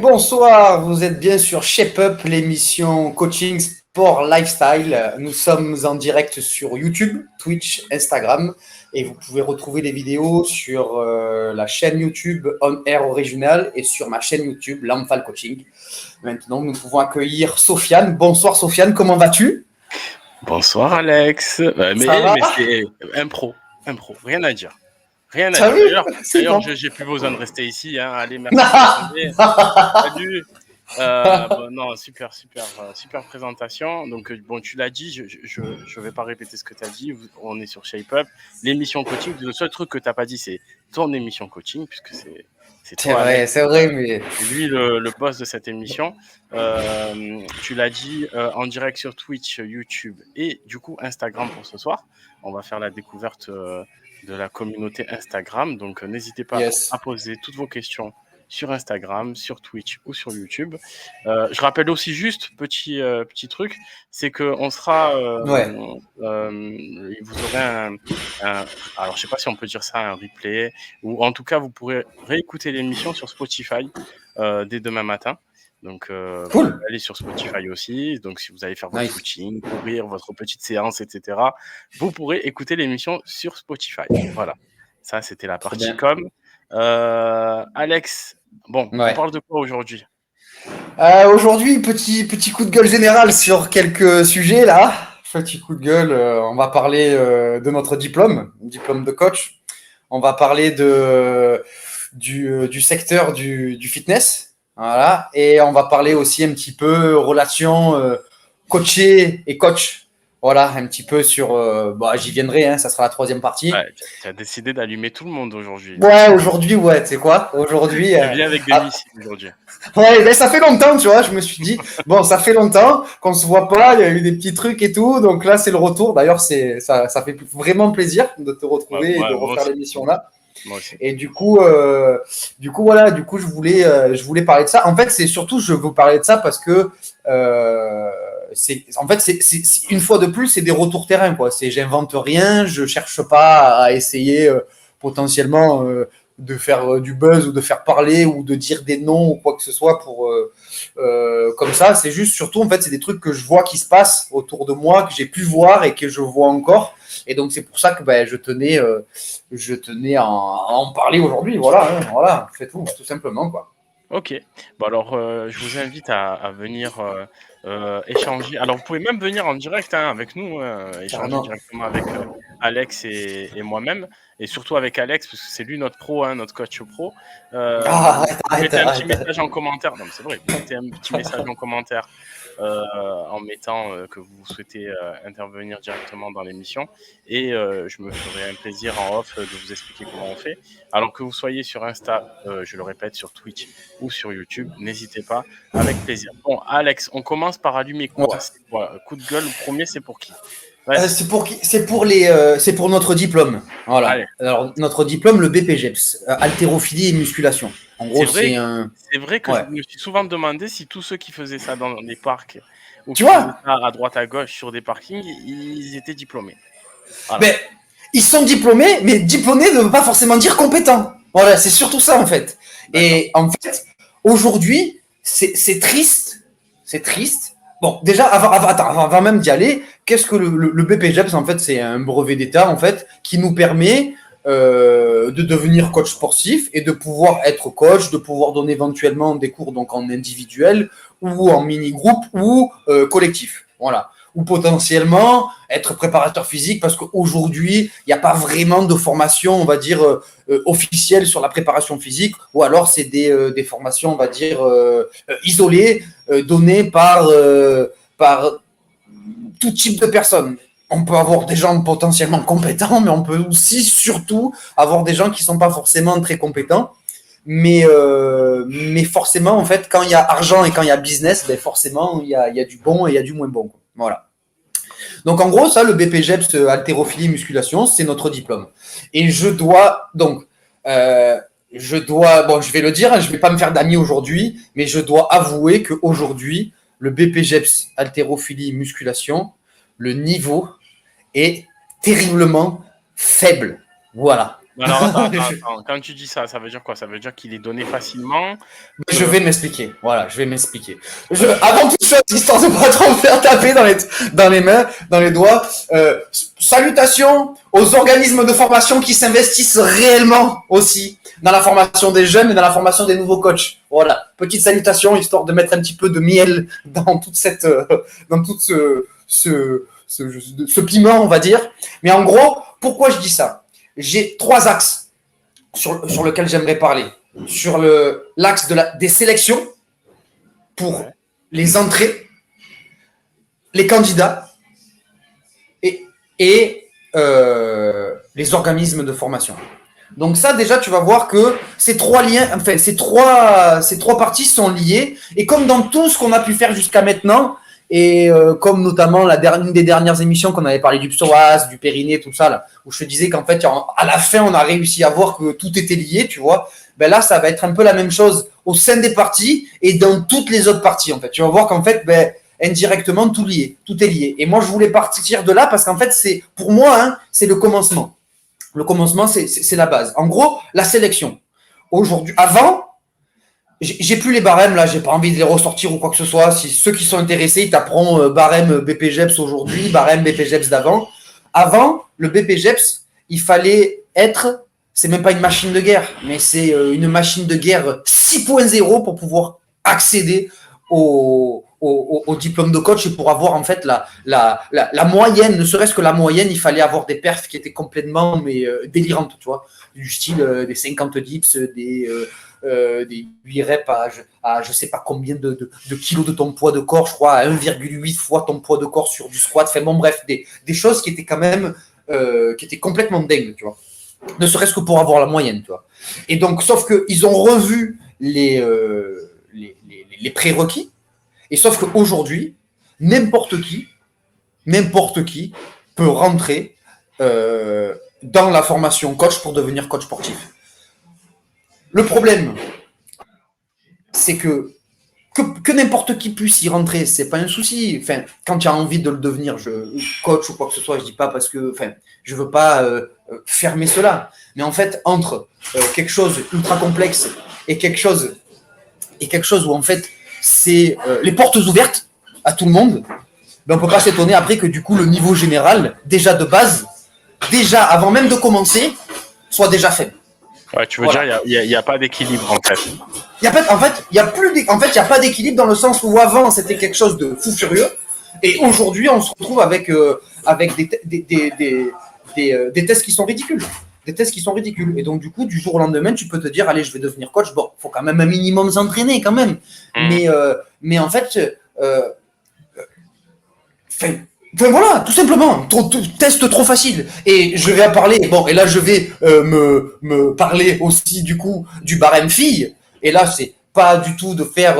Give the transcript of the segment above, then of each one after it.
bonsoir, vous êtes bien sur Shape Up, l'émission coaching sport lifestyle. Nous sommes en direct sur YouTube, Twitch, Instagram et vous pouvez retrouver les vidéos sur la chaîne YouTube On Air Original et sur ma chaîne YouTube L'Amphal Coaching. Maintenant, nous pouvons accueillir Sofiane. Bonsoir Sofiane, comment vas-tu? Bonsoir Alex. Mais c'est impro, rien à dire. Rien à dire. D'ailleurs, j'ai plus besoin de rester ici. Hein. Allez, merci. Salut. Non, super présentation. Donc, bon, tu l'as dit, je vais pas répéter ce que tu as dit. On est sur Shape Up, l'émission coaching. Le seul truc que tu n'as pas dit, c'est ton émission coaching, puisque c'est toi. C'est vrai, mais c'est lui le boss de cette émission. Tu l'as dit en direct sur Twitch, YouTube et du coup Instagram pour ce soir. On va faire la découverte de la communauté Instagram. Donc, n'hésitez pas à poser toutes vos questions sur Instagram, sur Twitch ou sur YouTube. Je rappelle aussi juste, petit truc, c'est qu'on sera... vous aurez alors, je sais pas si on peut dire ça, un replay, ou en tout cas, vous pourrez réécouter l'émission sur Spotify dès demain matin. Donc, cool. Vous allez sur Spotify aussi. Donc, si vous allez faire votre footing, courir, votre petite séance, etc., vous pourrez écouter l'émission sur Spotify. Voilà. Ça, c'était la partie com. Alex, bon, on parle de quoi aujourd'hui? Aujourd'hui, petit coup de gueule général sur quelques sujets là. Petit coup de gueule, on va parler de notre diplôme de coach. On va parler du secteur du fitness. Voilà. Et on va parler aussi un petit peu relation coaché et coach. Voilà, un petit peu sur... j'y viendrai, hein, ça sera la troisième partie. Ouais, tu as décidé d'allumer tout le monde aujourd'hui. Ouais, aujourd'hui, tu sais quoi? Aujourd'hui... Tu viens avec des missiles aujourd'hui. Ouais, ben ça fait longtemps, tu vois, je me suis dit, bon, ça fait longtemps qu'on se voit pas, il y a eu des petits trucs et tout, donc là, c'est le retour. D'ailleurs, ça fait vraiment plaisir de te retrouver et de refaire l'émission là. Moi aussi. Et du coup, je voulais parler de ça. En fait, c'est surtout, je veux vous parler de ça parce que c'est une fois de plus, c'est des retours terrain, quoi. J'invente rien, je cherche pas à essayer potentiellement de faire du buzz ou de faire parler ou de dire des noms ou quoi que ce soit pour comme ça. C'est juste, surtout, en fait, c'est des trucs que je vois qui se passent autour de moi, que j'ai pu voir et que je vois encore. Et donc, c'est pour ça que je tenais à en parler aujourd'hui. Voilà, c'est tout simplement, quoi. Ok. Bon, alors, je vous invite à venir échanger. Alors, vous pouvez même venir en direct avec nous, échanger directement avec Alex et moi-même, et surtout avec Alex, parce que c'est lui notre pro, notre coach pro. Mettez un petit message en commentaire. Non, mais c'est vrai, mettez un petit message en commentaire en mettant que vous souhaitez intervenir directement dans l'émission, et je me ferai un plaisir en off de vous expliquer comment on fait. Alors que vous soyez sur Insta, je le répète, sur Twitch ou sur YouTube, n'hésitez pas, avec plaisir. Bon, Alex, on commence par allumer quoi? Coup de gueule, le premier, c'est pour qui? C'est pour notre diplôme. Voilà. Allez. Alors, notre diplôme, le BPGEPS, haltérophilie et musculation. En gros, c'est vrai que je me suis souvent demandé si tous ceux qui faisaient ça dans les parcs ou tu vois, à droite à gauche sur des parkings, ils étaient diplômés. Voilà. Mais ils sont diplômés, mais diplômés ne veut pas forcément dire compétent. Voilà, c'est surtout ça en fait. Et en fait, aujourd'hui, c'est triste. C'est triste. Bon, déjà, avant même d'y aller, qu'est-ce que le BPGEPS, en fait, c'est un brevet d'État, en fait, qui nous permet de devenir coach sportif et de pouvoir être coach, de pouvoir donner éventuellement des cours donc en individuel ou en mini-groupe ou collectif. Voilà. Ou potentiellement être préparateur physique parce qu'aujourd'hui, il n'y a pas vraiment de formation, on va dire, officielle sur la préparation physique, ou alors c'est des formations, on va dire, isolées, données par tout type de personnes. On peut avoir des gens potentiellement compétents, mais on peut aussi, surtout, avoir des gens qui ne sont pas forcément très compétents. Mais forcément, en fait, quand il y a argent et quand il y a business, forcément, il y a du bon et il y a du moins bon. Voilà. Donc, en gros, ça, le BPGEPS, haltérophilie, musculation, c'est notre diplôme. Et je dois, bon, je vais le dire, je ne vais pas me faire d'amis aujourd'hui, mais je dois avouer qu'aujourd'hui, le BPGEPS, haltérophilie, musculation, le niveau est terriblement faible. Voilà. Alors, attends. Quand tu dis ça, ça veut dire quoi? Ça veut dire qu'il est donné facilement? Je vais m'expliquer. Voilà, je vais m'expliquer. Avant toute chose, histoire de pas trop me faire taper dans les mains, dans les doigts, salutations aux organismes de formation qui s'investissent réellement aussi dans la formation des jeunes et dans la formation des nouveaux coachs. Voilà, petite salutation, histoire de mettre un petit peu de miel dans toute cette, dans tout ce piment, on va dire. Mais en gros, pourquoi je dis ça? J'ai 3 axes sur lesquels j'aimerais parler. Sur l'axe des sélections pour les entrées, les candidats et les organismes de formation. Donc ça, déjà, tu vas voir que ces 3 liens, enfin, ces trois parties sont liées. Et comme dans tout ce qu'on a pu faire jusqu'à maintenant, et comme notamment une des dernières émissions qu'on avait parlé du psoas, du périnée, tout ça, là, où je te disais qu'en fait, à la fin, on a réussi à voir que tout était lié, tu vois. Ben là, ça va être un peu la même chose au sein des parties et dans toutes les autres parties, en fait. Tu vas voir qu'en fait, indirectement, tout est lié. Et moi, je voulais partir de là parce qu'en fait, pour moi, c'est le commencement. Le commencement, c'est la base. En gros, la sélection. Aujourd'hui, avant, j'ai plus les barèmes, là, j'ai pas envie de les ressortir ou quoi que ce soit. Si ceux qui sont intéressés, ils taperont barème BPGEPS aujourd'hui, barème BPGEPS d'avant. Avant, le BPGEPS, il fallait être, c'est même pas une machine de guerre, mais c'est une machine de guerre 6.0 pour pouvoir accéder au diplôme de coach et pour avoir en fait la moyenne, ne serait-ce que la moyenne, il fallait avoir des perfs qui étaient complètement délirantes, tu vois, du style des 50 dips, des 8 reps à je sais pas combien de kilos de ton poids de corps, je crois à 1,8 fois ton poids de corps sur du squat, enfin bon bref, des choses qui étaient quand même qui étaient complètement dingues, tu vois, ne serait-ce que pour avoir la moyenne, tu vois. Et donc, sauf qu'ils ont revu les prérequis. Et sauf qu'aujourd'hui, n'importe qui peut rentrer dans la formation coach pour devenir coach sportif. Le problème, c'est que n'importe qui puisse y rentrer, c'est pas un souci. Enfin, quand tu as envie de le devenir, coach ou quoi que ce soit, je dis pas parce que, enfin, je veux pas fermer cela. Mais en fait, entre quelque chose ultra complexe et quelque chose où en fait c'est les portes ouvertes à tout le monde, on ne peut pas s'étonner après que du coup le niveau général, déjà de base, déjà avant même de commencer, soit déjà faible. Ouais, tu veux dire, il n'y a pas d'équilibre en fait. Il n'y a pas d'équilibre dans le sens où avant c'était quelque chose de fou furieux et aujourd'hui on se retrouve avec des tests qui sont ridicules. Des tests qui sont ridicules. Et donc, du coup, du jour au lendemain, tu peux te dire, allez, je vais devenir coach. Bon, il faut quand même un minimum s'entraîner, quand même. Mais en fait, voilà, tout simplement, test trop facile. Et je vais en parler. Bon, et là, je vais me parler aussi, du coup, du barème fille. Et là, c'est pas du tout de faire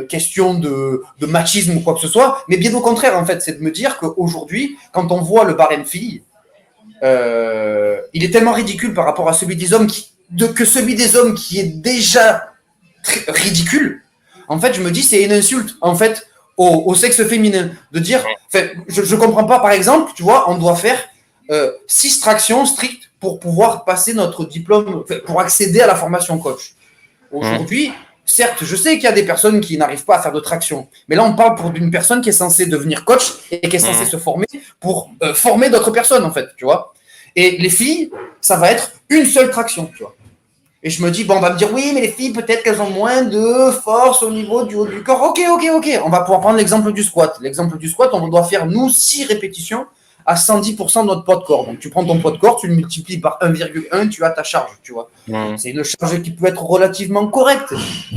question de machisme ou quoi que ce soit, mais bien au contraire, en fait, c'est de me dire qu'aujourd'hui, quand on voit le barème fille, il est tellement ridicule par rapport à celui des hommes que celui des hommes qui est déjà ridicule. En fait, je me dis c'est une insulte en fait au sexe féminin de dire. Je comprends pas. Par exemple, tu vois, on doit faire 6 tractions strictes pour pouvoir passer notre diplôme, pour accéder à la formation coach. Aujourd'hui, certes, je sais qu'il y a des personnes qui n'arrivent pas à faire de traction, mais là, on parle d'une personne qui est censée devenir coach et qui est censée se former pour former d'autres personnes, en fait, tu vois. Et les filles, ça va être une seule traction, tu vois. Et je me dis, bon, on va me dire, oui, mais les filles, peut-être qu'elles ont moins de force au niveau du haut du corps. Ok. On va pouvoir prendre l'exemple du squat. L'exemple du squat, on doit faire, nous, 6 répétitions à 110% de notre poids de corps. Donc, tu prends ton poids de corps, tu le multiplies par 1,1, tu as ta charge, tu vois. C'est une charge qui peut être relativement correcte.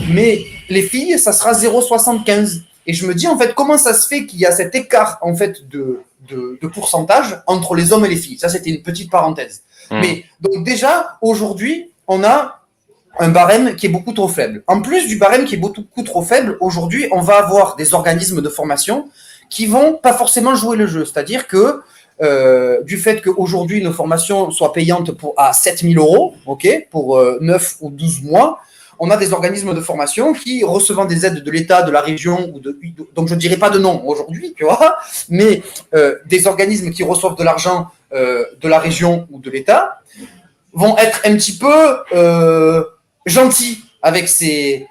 Mais les filles, ça sera 0,75. Et je me dis, en fait, comment ça se fait qu'il y a cet écart, en fait, de pourcentage entre les hommes et les filles? Ça, c'était une petite parenthèse. Mais, donc, déjà, aujourd'hui, on a un barème qui est beaucoup trop faible. En plus du barème qui est beaucoup trop faible, aujourd'hui, on va avoir des organismes de formation qui vont pas forcément jouer le jeu. C'est-à-dire que du fait qu'aujourd'hui, nos formations soient payantes à 7 000 €, okay, pour 9 ou 12 mois, on a des organismes de formation qui, recevant des aides de l'État, de la région, donc je ne dirai pas de nom aujourd'hui, tu vois, mais des organismes qui reçoivent de l'argent de la région ou de l'État, vont être un petit peu gentils avec ces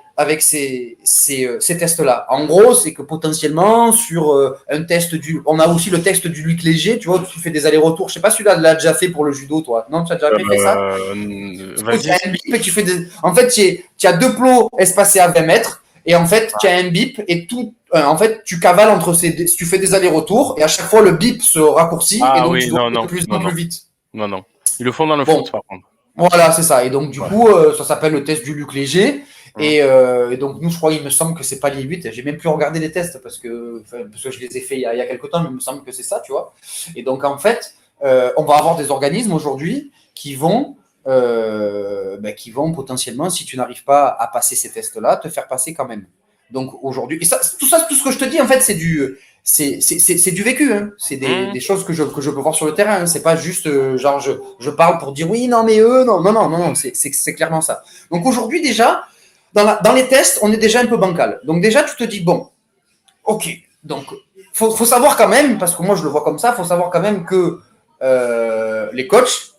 tests-là. En gros, c'est que potentiellement, sur un test on a aussi le test du Luc Léger, tu vois, tu fais des allers-retours. Je sais pas si tu l'as déjà fait pour le judo, toi. Non, tu as déjà fait ça? Vas-y. Tu as un bip et tu fais en fait, tu as 2 plots espacés à 20 mètres. Et en fait, tu as un bip et en fait, tu cavales entre tu fais des allers-retours et à chaque fois, le bip se raccourcit et donc tu dois aller de plus en plus vite. Non. Ils le font dans le foot, par contre. Voilà, c'est ça. Et donc, du coup, ça s'appelle le test du Luc Léger. Et donc, nous, je crois, il me semble que c'est pas les 8. J'ai même plus regardé les tests parce que je les ai fait il y a quelques temps, mais il me semble que c'est ça, tu vois. Et donc, en fait, on va avoir des organismes aujourd'hui qui vont potentiellement, si tu n'arrives pas à passer ces tests-là, te faire passer quand même. Donc, aujourd'hui, et tout ce que je te dis, en fait, c'est du vécu, hein. C'est des choses que je peux voir sur le terrain, hein. C'est pas juste genre je parle pour dire oui, non, mais eux, non, c'est clairement ça. Donc aujourd'hui déjà, dans les tests, on est déjà un peu bancal. Donc déjà, tu te dis, bon, ok, donc faut savoir quand même, parce que moi je le vois comme ça, faut savoir quand même que les coachs,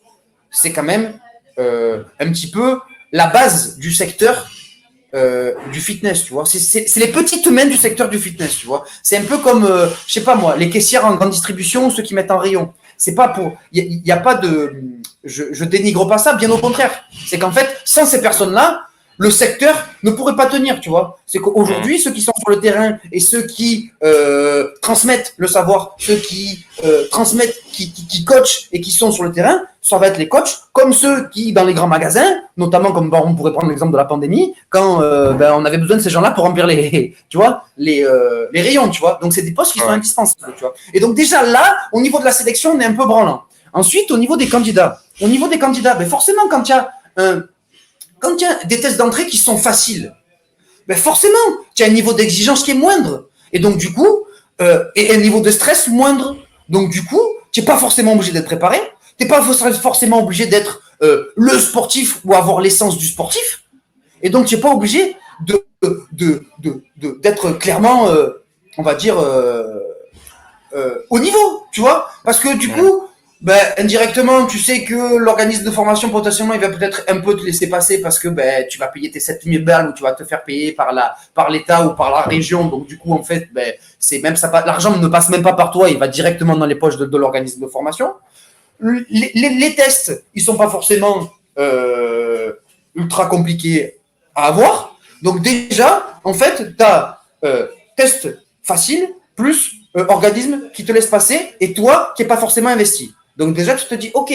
c'est quand même un petit peu la base du secteur du fitness, tu vois. C'est les petites mains du secteur du fitness, tu vois. C'est un peu comme, je sais pas moi, les caissières en grande distribution, ceux qui mettent en rayon. C'est pas pour, il y a pas de, je dénigre pas ça, bien au contraire. C'est qu'en fait, sans ces personnes-là, le secteur ne pourrait pas tenir, tu vois. C'est qu'aujourd'hui, ceux qui sont sur le terrain et ceux qui transmettent le savoir, ceux qui transmettent, qui coachent et qui sont sur le terrain, ça va être les coachs, comme ceux qui, dans les grands magasins, notamment comme on pourrait prendre l'exemple de la pandémie, quand on avait besoin de ces gens-là pour remplir les rayons, tu vois. Donc, c'est des postes qui sont indispensables, tu vois. Et donc, déjà là, au niveau de la sélection, on est un peu branlant. Ensuite, au niveau des candidats, forcément, quand il y a des tests d'entrée qui sont faciles, forcément, tu as un niveau d'exigence qui est moindre. Et donc, du coup, et un niveau de stress moindre. Donc, du coup, tu n'es pas forcément obligé d'être préparé. Tu n'es pas forcément obligé d'être le sportif ou avoir l'essence du sportif. Et donc, tu n'es pas obligé d'être clairement, on va dire, au niveau, tu vois. Parce que du coup, indirectement, tu sais que l'organisme de formation, potentiellement, il va peut-être un peu te laisser passer parce que tu vas payer tes 7000 balles ou tu vas te faire payer par l'État ou par la région. Donc, du coup, en fait, c'est même ça, l'argent ne passe même pas par toi, il va directement dans les poches de l'organisme de formation. Les tests, ils sont pas forcément ultra compliqués à avoir. Donc, déjà, en fait, tu as test facile plus organisme qui te laisse passer et toi qui n'es pas forcément investi. Donc déjà, tu te dis, ok,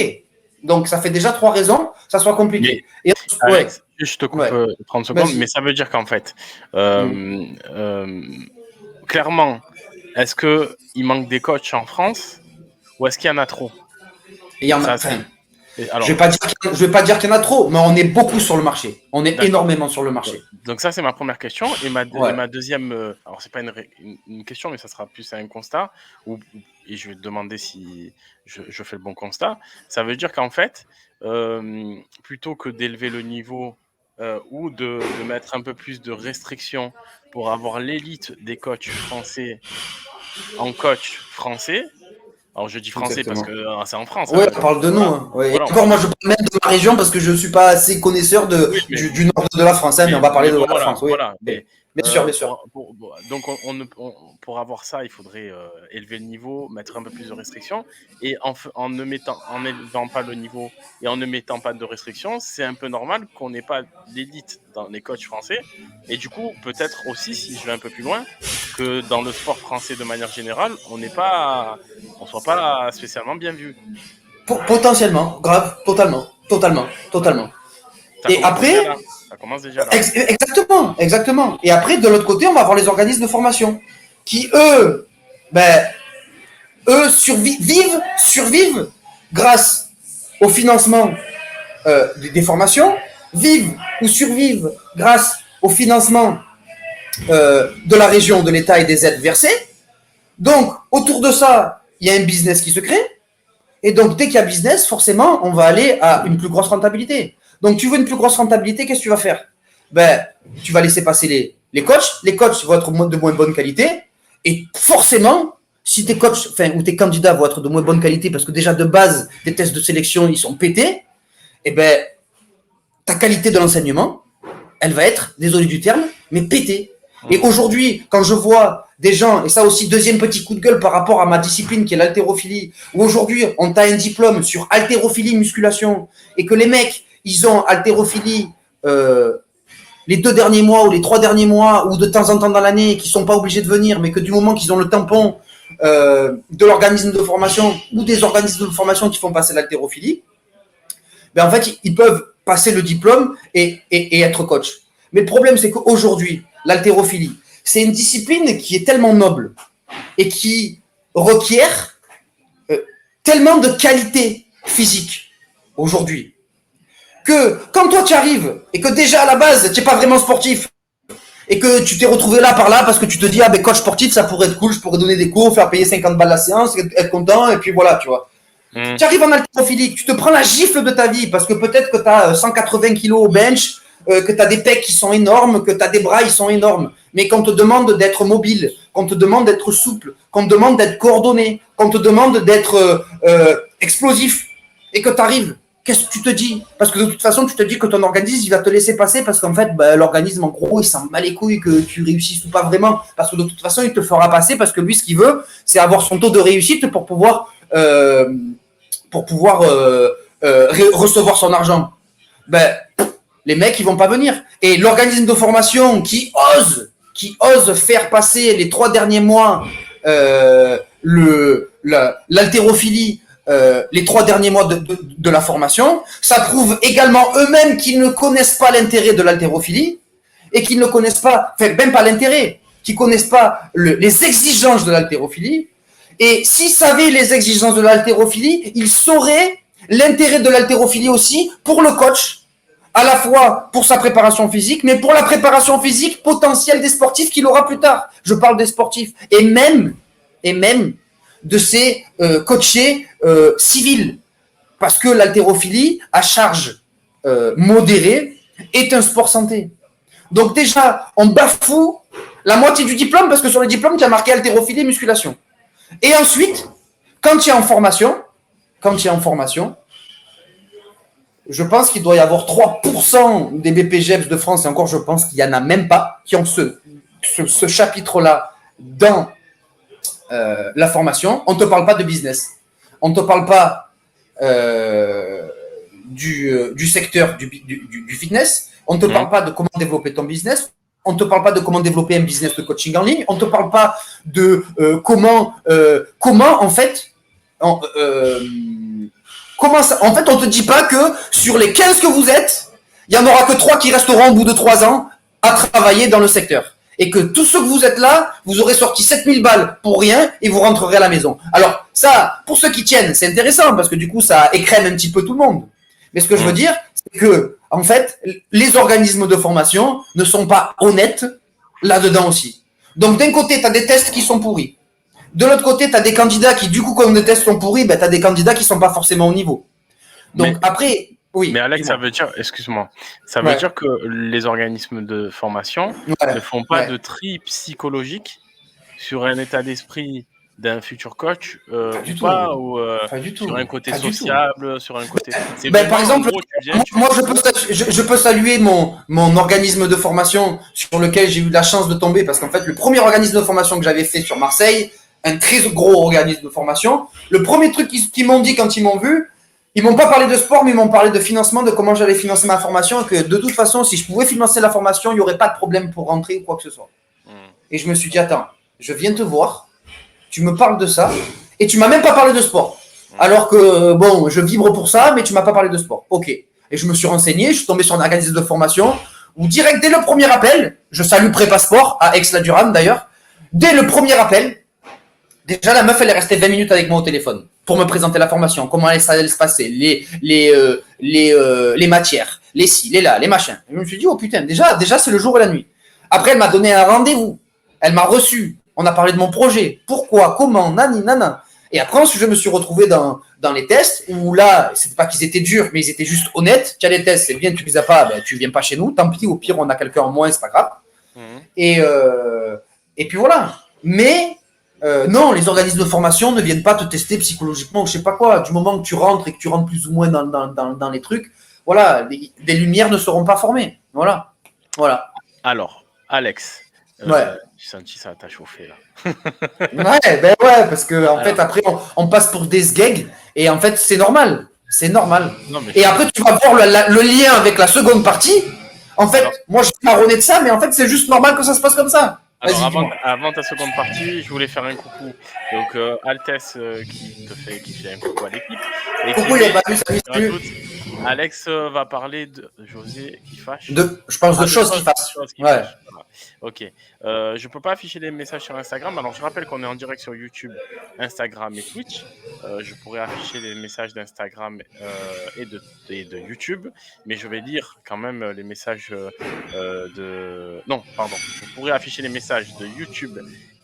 donc ça fait déjà 3 raisons, ça soit compliqué. Et Alex, je te coupe 30 secondes, mais ça veut dire qu'en fait, clairement, est-ce qu'il manque des coachs en France ou est-ce qu'il y en a trop? Il y en a. Alors, je vais pas dire qu'il y en a trop, mais on est beaucoup sur le marché. On est énormément sur le marché. Donc ça, c'est ma première question. Et ma deuxième, alors c'est pas une question, mais ça sera plus un constat, et je vais te demander si je fais le bon constat. Ça veut dire qu'en fait, plutôt que d'élever le niveau ou de mettre un peu plus de restrictions pour avoir l'élite des coachs français en coach français. Alors je dis français parce que c'est en France. Oui, on parle de nous. Hein. Ouais. Voilà, encore, moi je parle même de ma région parce que je ne suis pas assez connaisseur du nord de la France, hein, mais on va parler de la France. Oui. Voilà. Bien sûr, bien sûr. Donc pour avoir ça, il faudrait élever le niveau, mettre un peu plus de restrictions. Et en n'élevant pas le niveau et en ne mettant pas de restrictions, c'est un peu normal qu'on n'ait pas d'élite dans les coachs français. Et du coup, peut-être aussi, si je vais un peu plus loin, que dans le sport français de manière générale, on soit pas spécialement bien vu. Potentiellement, grave, totalement. Et après, ça commence déjà là. Exactement. Et après, de l'autre côté, on va avoir les organismes de formation qui, eux, survivent grâce au financement des formations, vivent ou survivent grâce au financement de la région, de l'État et des aides versées. Donc, autour de ça, il y a un business qui se crée. Et donc, dès qu'il y a business, forcément, on va aller à une plus grosse rentabilité. Donc, tu veux une plus grosse rentabilité, qu'est-ce que tu vas faire? Tu vas laisser passer les coachs. Les coachs vont être de moins bonne qualité. Et forcément, si tes coachs, ou tes candidats vont être de moins bonne qualité, parce que déjà de base, les tests de sélection, ils sont pétés, eh ben, ta qualité de l'enseignement, elle va être, désolé du terme, mais pétée. Et aujourd'hui, quand je vois des gens, et ça aussi, deuxième petit coup de gueule par rapport à ma discipline qui est l'haltérophilie, où aujourd'hui, on t'a un diplôme sur haltérophilie, musculation, et que les mecs, ils ont haltérophilie les 2 derniers mois ou les 3 derniers mois, ou de temps en temps dans l'année, qui sont pas obligés de venir, mais que du moment qu'ils ont le tampon de l'organisme de formation ou des organismes de formation qui font passer l'haltérophilie, ben en fait, ils peuvent passer le diplôme et être coach. Mais le problème, c'est qu'aujourd'hui, l'haltérophilie, c'est une discipline qui est tellement noble et qui requiert tellement de qualité physique aujourd'hui que quand toi tu arrives et que déjà à la base tu n'es pas vraiment sportif et que tu t'es retrouvé là par là parce que tu te dis ah ben coach sportif ça pourrait être cool, je pourrais donner des cours, faire payer 50 balles la séance, être content et puis voilà tu vois. Tu arrives en haltérophilie, tu te prends la gifle de ta vie parce que peut-être que tu as 180 kilos au bench, que tu as des pecs qui sont énormes, que tu as des bras qui sont énormes, mais qu'on te demande d'être mobile, qu'on te demande d'être souple, qu'on te demande d'être coordonné, qu'on te demande d'être explosif et que tu arrives. Qu'est-ce que tu te dis? Parce que de toute façon, tu te dis que ton organisme, il va te laisser passer parce qu'en fait, bah, l'organisme, en gros, il s'en bat les couilles que tu réussisses ou pas vraiment. Parce que de toute façon, il te fera passer parce que lui, ce qu'il veut, c'est avoir son taux de réussite pour pouvoir recevoir son argent. Ben, les mecs, ils vont pas venir. Et l'organisme de formation qui ose faire passer les 3 derniers mois l'haltérophilie, les 3 derniers mois de la formation, ça prouve également eux-mêmes qu'ils ne connaissent pas l'intérêt de l'haltérophilie et qu'ils ne connaissent pas, enfin même pas l'intérêt, qu'ils connaissent pas les exigences de l'haltérophilie. Et s'ils savaient les exigences de l'haltérophilie, ils sauraient l'intérêt de l'haltérophilie aussi pour le coach, à la fois pour sa préparation physique, mais pour la préparation physique potentielle des sportifs qu'il aura plus tard. Je parle des sportifs. Et même de ces coachés civils. Parce que l'haltérophilie, à charge modérée, est un sport santé. Donc déjà, on bafoue la moitié du diplôme, parce que sur le diplôme, tu as marqué haltérophilie et musculation. Et ensuite, quand tu es en formation, je pense qu'il doit y avoir 3% des BPGEPS de France, et encore je pense qu'il n'y en a même pas, qui ont ce chapitre-là dans la formation. On ne te parle pas de business. On ne te parle pas du secteur du fitness. On ne te parle pas de comment développer ton business. On ne te parle pas de comment développer un business de coaching en ligne. On ne te parle pas de comment en fait... Comment ça, en fait, on te dit pas que sur les 15 que vous êtes, il n'y en aura que 3 qui resteront au bout de 3 ans à travailler dans le secteur. Et que tous ceux que vous êtes là, vous aurez sorti 7000 balles pour rien et vous rentrerez à la maison. Alors, ça, pour ceux qui tiennent, c'est intéressant parce que du coup, ça écrème un petit peu tout le monde. Mais ce que je veux dire, c'est que, en fait, les organismes de formation ne sont pas honnêtes là-dedans aussi. Donc, d'un côté, tu as des tests qui sont pourris. De l'autre côté, tu as des candidats qui, du coup, comme les tests sont pourris, ben, tu as des candidats qui ne sont pas forcément au niveau. Donc après, oui. Mais Alex, ça veut dire, excuse-moi, ça veut dire que les organismes de formation ne font pas de tri psychologique sur un état d'esprit d'un futur coach pas du tout. Sur un côté sociable, sur un côté... Par exemple, moi je peux saluer mon organisme de formation sur lequel j'ai eu la chance de tomber parce qu'en fait, le premier organisme de formation que j'avais fait sur Marseille, un très gros organisme de formation, le premier truc qu'ils m'ont dit quand ils m'ont vu, ils m'ont pas parlé de sport, mais ils m'ont parlé de financement, de comment j'allais financer ma formation, et que de toute façon, si je pouvais financer la formation, il n'y aurait pas de problème pour rentrer ou quoi que ce soit. Et je me suis dit, attends, je viens te voir, tu me parles de ça, et tu m'as même pas parlé de sport. Alors que, bon, je vibre pour ça, mais tu m'as pas parlé de sport. Ok. Et je me suis renseigné, je suis tombé sur un organisme de formation, où direct, dès le premier appel, je salue Prépa Sport, à Aix-la-Durande d'ailleurs, dès le premier appel, déjà, la meuf, elle est restée 20 minutes avec moi au téléphone pour me présenter la formation, comment ça allait se passer, les matières, les ci, les là, les machins. Et je me suis dit, oh putain, déjà c'est le jour et la nuit. Après, elle m'a donné un rendez-vous. Elle m'a reçu. On a parlé de mon projet. Pourquoi, comment, nani, nana. Et après, ensuite, je me suis retrouvé dans les tests où là, c'était pas qu'ils étaient durs, mais ils étaient juste honnêtes. Tu as les tests, c'est bien, tu les as pas, ben, tu viens pas chez nous. Tant pis, au pire, on a quelqu'un en moins, c'est pas grave. Et puis voilà. Mais non, les organismes de formation ne viennent pas te tester psychologiquement ou je sais pas quoi. Du moment que tu rentres et que tu rentres plus ou moins dans les trucs, voilà, des lumières ne seront pas formées. Voilà. Alors, Alex, Ouais. j'ai senti ça t'a chauffé là. Ouais, parce que en fait, après, on passe pour des sgegs, et en fait, c'est normal. C'est normal. Non, mais Et après, tu vas voir le lien avec la seconde partie. En fait, moi, je suis marronné de ça, mais en fait, c'est juste normal que ça se passe comme ça. Alors, avant ta seconde partie, je voulais faire un coucou. Donc, Altesse qui fait un coucou à l'équipe. Et coucou, il n'y a pas vu, salut. Alex va parler de José qui fâche. Je pense de choses qui fâchent. Ouais. Voilà. Ok. Je peux pas afficher les messages sur Instagram. Alors, je rappelle qu'on est en direct sur YouTube, Instagram et Twitch. Je pourrais afficher les messages d'Instagram et de YouTube, mais je vais lire quand même les messages de... Non, pardon. Je pourrais afficher les messages de YouTube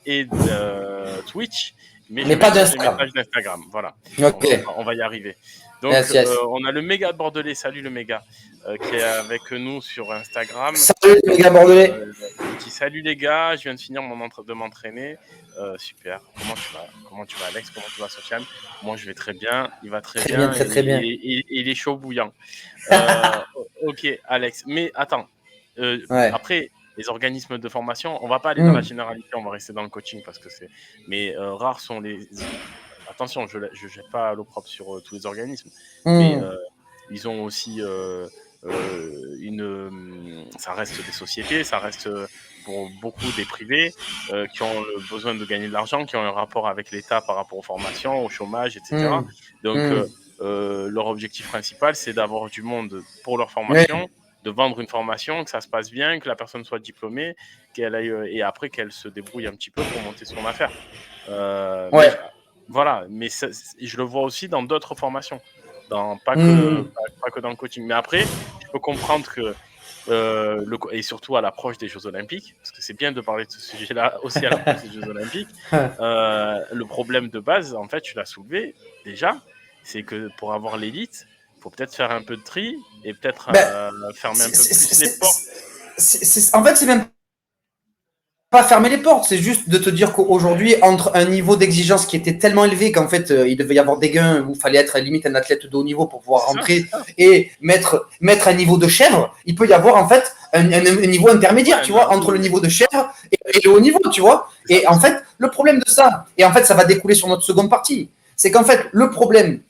et de Twitch, mais pas les messages d'Instagram. Voilà. Okay. On va y arriver. Donc, on a le méga bordelais, salut le méga, qui est avec nous sur Instagram. Salut le méga bordelais. Qui salut les gars, je viens de finir de m'entraîner. Super. Comment tu vas Alex? Comment tu vas Sofiane? Moi je vais très bien. Il va très bien. Très bien. Il est chaud bouillant. Ok Alex. Mais attends. Après les organismes de formation, on va pas aller dans la généralité, on va rester dans le coaching parce que c'est. Mais rares sont les. Attention, je jette pas l'opprobre sur tous les organismes, mais ils ont aussi ça reste des sociétés, ça reste pour beaucoup des privés qui ont besoin de gagner de l'argent, qui ont un rapport avec l'État par rapport aux formations, au chômage, etc. Donc leur objectif principal, c'est d'avoir du monde pour leur formation, de vendre une formation, que ça se passe bien, que la personne soit diplômée, qu'elle aille, et après qu'elle se débrouille un petit peu pour monter son affaire. Voilà, mais je le vois aussi dans d'autres formations, pas que dans le coaching. Mais après, je peux comprendre que, et surtout à l'approche des Jeux Olympiques, parce que c'est bien de parler de ce sujet-là aussi à l'approche des Jeux Olympiques, le problème de base, en fait, tu l'as soulevé déjà, c'est que pour avoir l'élite, il faut peut-être faire un peu de tri et peut-être fermer un peu plus les portes. En fait, c'est même pas fermer les portes, c'est juste de te dire qu'aujourd'hui, entre un niveau d'exigence qui était tellement élevé qu'en fait, il devait y avoir des gains où il fallait être limite un athlète de haut niveau pour pouvoir rentrer et mettre un niveau de chèvre, il peut y avoir en fait un niveau intermédiaire, tu vois, entre le niveau de chèvre et le haut niveau, tu vois. Et en fait, le problème de ça, et en fait, ça va découler sur notre seconde partie, c'est qu'en fait, le problème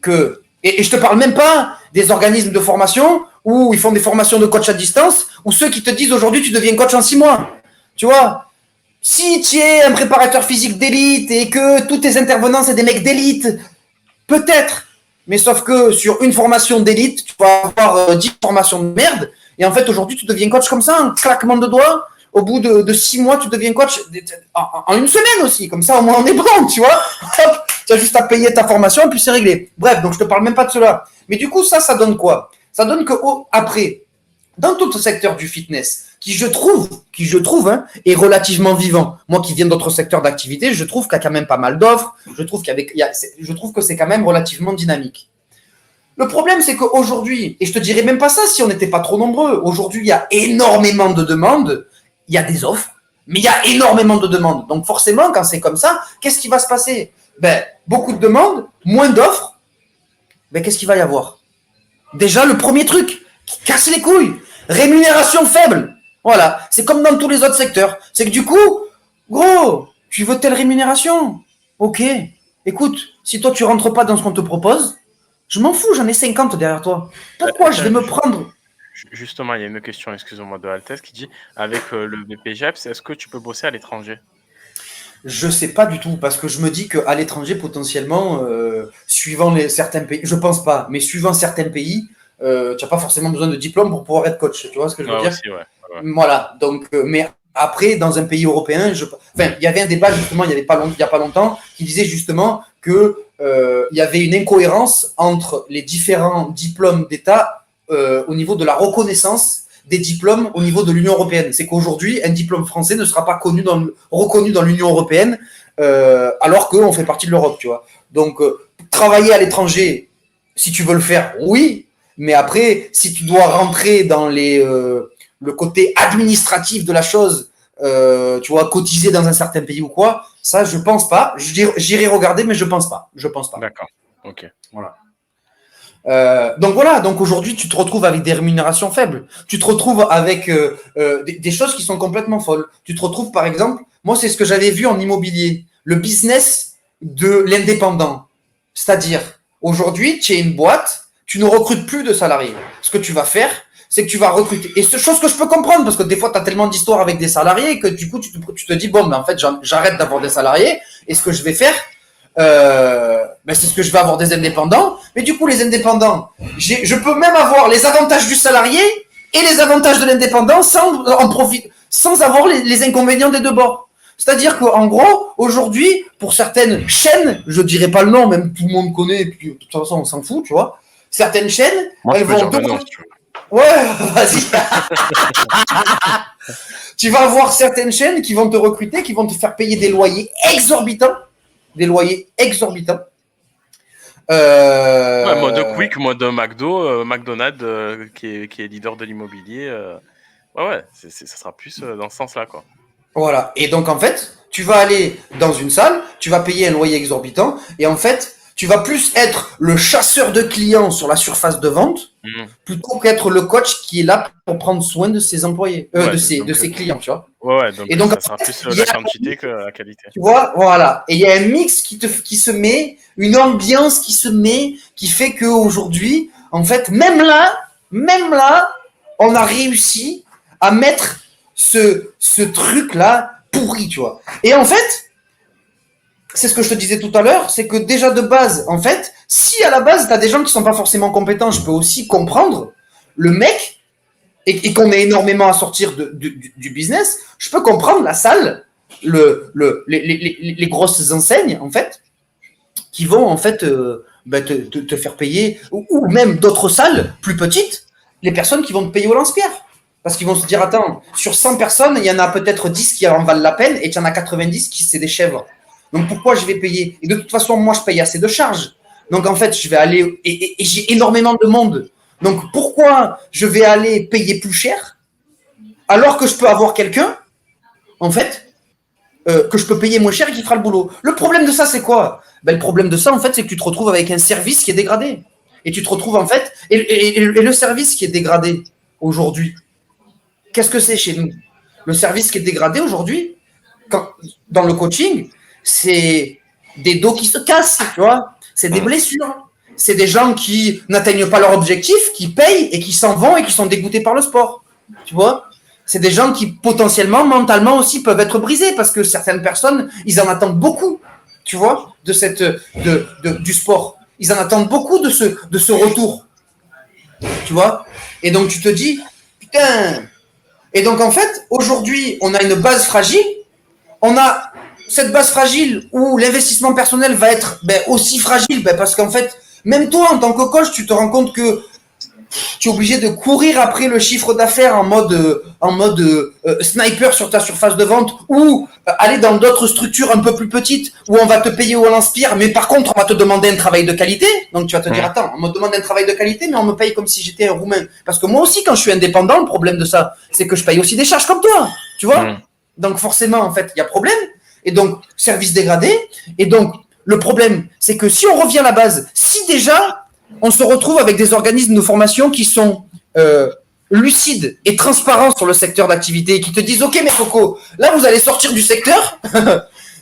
que... Et je te parle même pas des organismes de formation où ils font des formations de coach à distance, ou ceux qui te disent aujourd'hui, tu deviens coach en 6 mois. Tu vois, si tu es un préparateur physique d'élite et que tous tes intervenants, c'est des mecs d'élite, peut-être. Mais sauf que sur une formation d'élite, tu vas avoir 10 formations de merde. Et en fait, aujourd'hui, tu deviens coach comme ça, un claquement de doigts. Au bout de 6 mois, tu deviens coach en une semaine aussi. Comme ça, au moins, on est bon, tu vois. Hop, tu as juste à payer ta formation et puis c'est réglé. Bref, donc je te parle même pas de cela. Mais du coup, ça donne quoi? Ça donne que après, dans tout le secteur du fitness, qui je trouve est relativement vivant. Moi qui viens d'autres secteurs d'activité, je trouve qu'il y a quand même pas mal d'offres. Je trouve que c'est quand même relativement dynamique. Le problème, c'est qu'aujourd'hui, et je te dirais même pas ça si on n'était pas trop nombreux, aujourd'hui, il y a énormément de demandes, il y a des offres, mais il y a énormément de demandes. Donc forcément, quand c'est comme ça, qu'est-ce qui va se passer? Beaucoup de demandes, moins d'offres, qu'est-ce qu'il va y avoir? Déjà, le premier truc qui casse les couilles, rémunération faible. Voilà, c'est comme dans tous les autres secteurs. C'est que du coup, gros, tu veux telle rémunération? Ok, écoute, si toi tu rentres pas dans ce qu'on te propose, je m'en fous, j'en ai 50 derrière toi. Pourquoi je vais me prendre? Justement, il y a une question, excusez-moi, de Altesse qui dit, avec le BPGEPS, est-ce que tu peux bosser à l'étranger? Je sais pas du tout, parce que je me dis qu'à l'étranger, potentiellement, suivant certains pays, je pense pas, mais suivant certains pays, tu n'as pas forcément besoin de diplôme pour pouvoir être coach. Tu vois ce que je veux dire? Aussi, ouais. Voilà. Donc, mais après, dans un pays européen, il y avait un débat justement, il y a pas longtemps, qui disait justement que il y avait une incohérence entre les différents diplômes d'État au niveau de la reconnaissance des diplômes au niveau de l'Union européenne. C'est qu'aujourd'hui, un diplôme français ne sera pas reconnu dans l'Union européenne, alors qu'on fait partie de l'Europe, tu vois. Donc, travailler à l'étranger, si tu veux le faire, oui, mais après, si tu dois rentrer dans le côté administratif de la chose, tu vois, cotiser dans un certain pays ou quoi, ça, je pense pas. J'irai regarder, mais je pense pas. D'accord, ok. Voilà. Donc voilà, donc aujourd'hui tu te retrouves avec des rémunérations faibles. Tu te retrouves avec des choses qui sont complètement folles. Tu te retrouves par exemple, moi c'est ce que j'avais vu en immobilier, le business de l'indépendant. C'est-à-dire, aujourd'hui tu es une boîte, tu ne recrutes plus de salariés. Ce que tu vas faire, c'est que tu vas recruter. Et c'est chose que je peux comprendre, parce que des fois tu as tellement d'histoires avec des salariés que du coup tu te dis, bon, ben en fait j'arrête d'avoir des salariés, et ce que je vais faire, c'est ce que je vais avoir des indépendants. Mais du coup, les indépendants, je peux même avoir les avantages du salarié et les avantages de l'indépendant sans avoir les inconvénients des deux bords. C'est-à-dire qu'en gros, aujourd'hui, pour certaines chaînes, je dirais pas le nom, même tout le monde connaît, et puis de toute façon, on s'en fout, tu vois. Certaines chaînes, moi, elles vont... nom, si tu veux. Ouais, vas-y. Tu vas avoir certaines chaînes qui vont te recruter, qui vont te faire payer des loyers exorbitants. Mode Quick, mode McDo, McDonald's qui est leader de l'immobilier. Ça sera plus dans ce sens-là, quoi. Voilà. Et donc en fait, tu vas aller dans une salle, tu vas payer un loyer exorbitant, et en fait, tu vas plus être le chasseur de clients sur la surface de vente, plutôt qu'être le coach qui est là pour prendre soin de ses employés, de ses clients, tu vois. Ouais, donc, et donc ça sera plus la quantité que la qualité. Tu vois, voilà. Et il y a un mix qui se met, une ambiance qui se met, qui fait qu'aujourd'hui, en fait, même là, on a réussi à mettre ce truc-là pourri, tu vois. Et en fait, c'est ce que je te disais tout à l'heure, c'est que déjà de base, en fait, si à la base, tu as des gens qui sont pas forcément compétents, je peux aussi comprendre le mec, et qu'on ait énormément à sortir du business, je peux comprendre la salle, les grosses enseignes, en fait, qui vont, en fait, te faire payer, ou même d'autres salles plus petites, les personnes qui vont te payer au lance-pierre. Parce qu'ils vont se dire, attends, sur 100 personnes, il y en a peut-être 10 qui en valent la peine, et il y en a 90 qui c'est des chèvres. Donc pourquoi je vais payer? Et de toute façon, moi, je paye assez de charges. Donc en fait, je vais aller, et j'ai énormément de monde. Donc pourquoi je vais aller payer plus cher alors que je peux avoir quelqu'un, en fait, que je peux payer moins cher et qui fera le boulot. Le problème de ça, c'est quoi? Le problème de ça, en fait, c'est que tu te retrouves avec un service qui est dégradé. Et tu te retrouves, en fait, et le service qui est dégradé aujourd'hui, qu'est-ce que c'est chez nous? Le service qui est dégradé aujourd'hui, dans le coaching, c'est des dos qui se cassent, tu vois, c'est des blessures. C'est des gens qui n'atteignent pas leur objectif, qui payent et qui s'en vont et qui sont dégoûtés par le sport. Tu vois? C'est des gens qui potentiellement, mentalement aussi, peuvent être brisés parce que certaines personnes, ils en attendent beaucoup, tu vois, du sport. Ils en attendent beaucoup de ce retour. Tu vois? Et donc tu te dis, putain. Et donc en fait, aujourd'hui, on a une base fragile. On a cette base fragile où l'investissement personnel va être aussi fragile parce qu'en fait, même toi, en tant que coach, tu te rends compte que tu es obligé de courir après le chiffre d'affaires en mode sniper sur ta surface de vente ou aller dans d'autres structures un peu plus petites où on va te payer au lance-pierre, mais par contre, on va te demander un travail de qualité. Donc, tu vas te dire, attends, on me demande un travail de qualité, mais on me paye comme si j'étais un Roumain. Parce que moi aussi, quand je suis indépendant, le problème de ça, c'est que je paye aussi des charges comme toi. Tu vois? Donc, forcément, en fait, il y a problème. Et donc, service dégradé. Et donc, le problème, c'est que si on revient à la base, si déjà, on se retrouve avec des organismes de formation qui sont lucides et transparents sur le secteur d'activité, qui te disent, OK, mes cocos, là, vous allez sortir du secteur,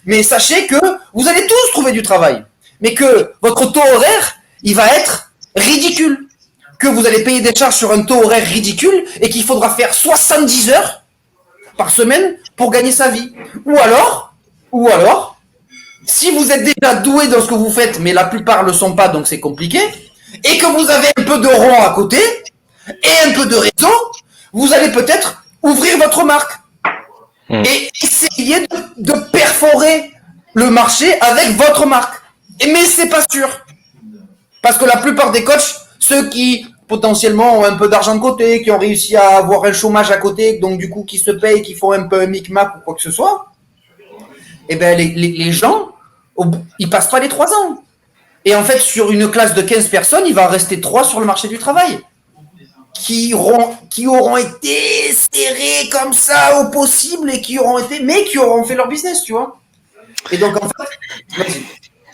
mais sachez que vous allez tous trouver du travail. Mais que votre taux horaire, il va être ridicule. Que vous allez payer des charges sur un taux horaire ridicule et qu'il faudra faire 70 heures par semaine pour gagner sa vie. Ou alors, si vous êtes déjà doué dans ce que vous faites, mais la plupart ne le sont pas, donc c'est compliqué, et que vous avez un peu de rond à côté, et un peu de réseau, vous allez peut-être ouvrir votre marque. Et essayer de perforer le marché avec votre marque. Mais c'est pas sûr. Parce que la plupart des coachs, ceux qui potentiellement ont un peu d'argent de côté, qui ont réussi à avoir un chômage à côté, donc du coup qui se payent, qui font un peu un micmac ou quoi que ce soit, eh ben les gens, ils passent pas les 3 ans. Et en fait, sur une classe de 15 personnes, il va en rester 3 sur le marché du travail. Qui auront été serrés comme ça au possible et qui auront fait leur business, tu vois. Et donc, en fait, vas-y.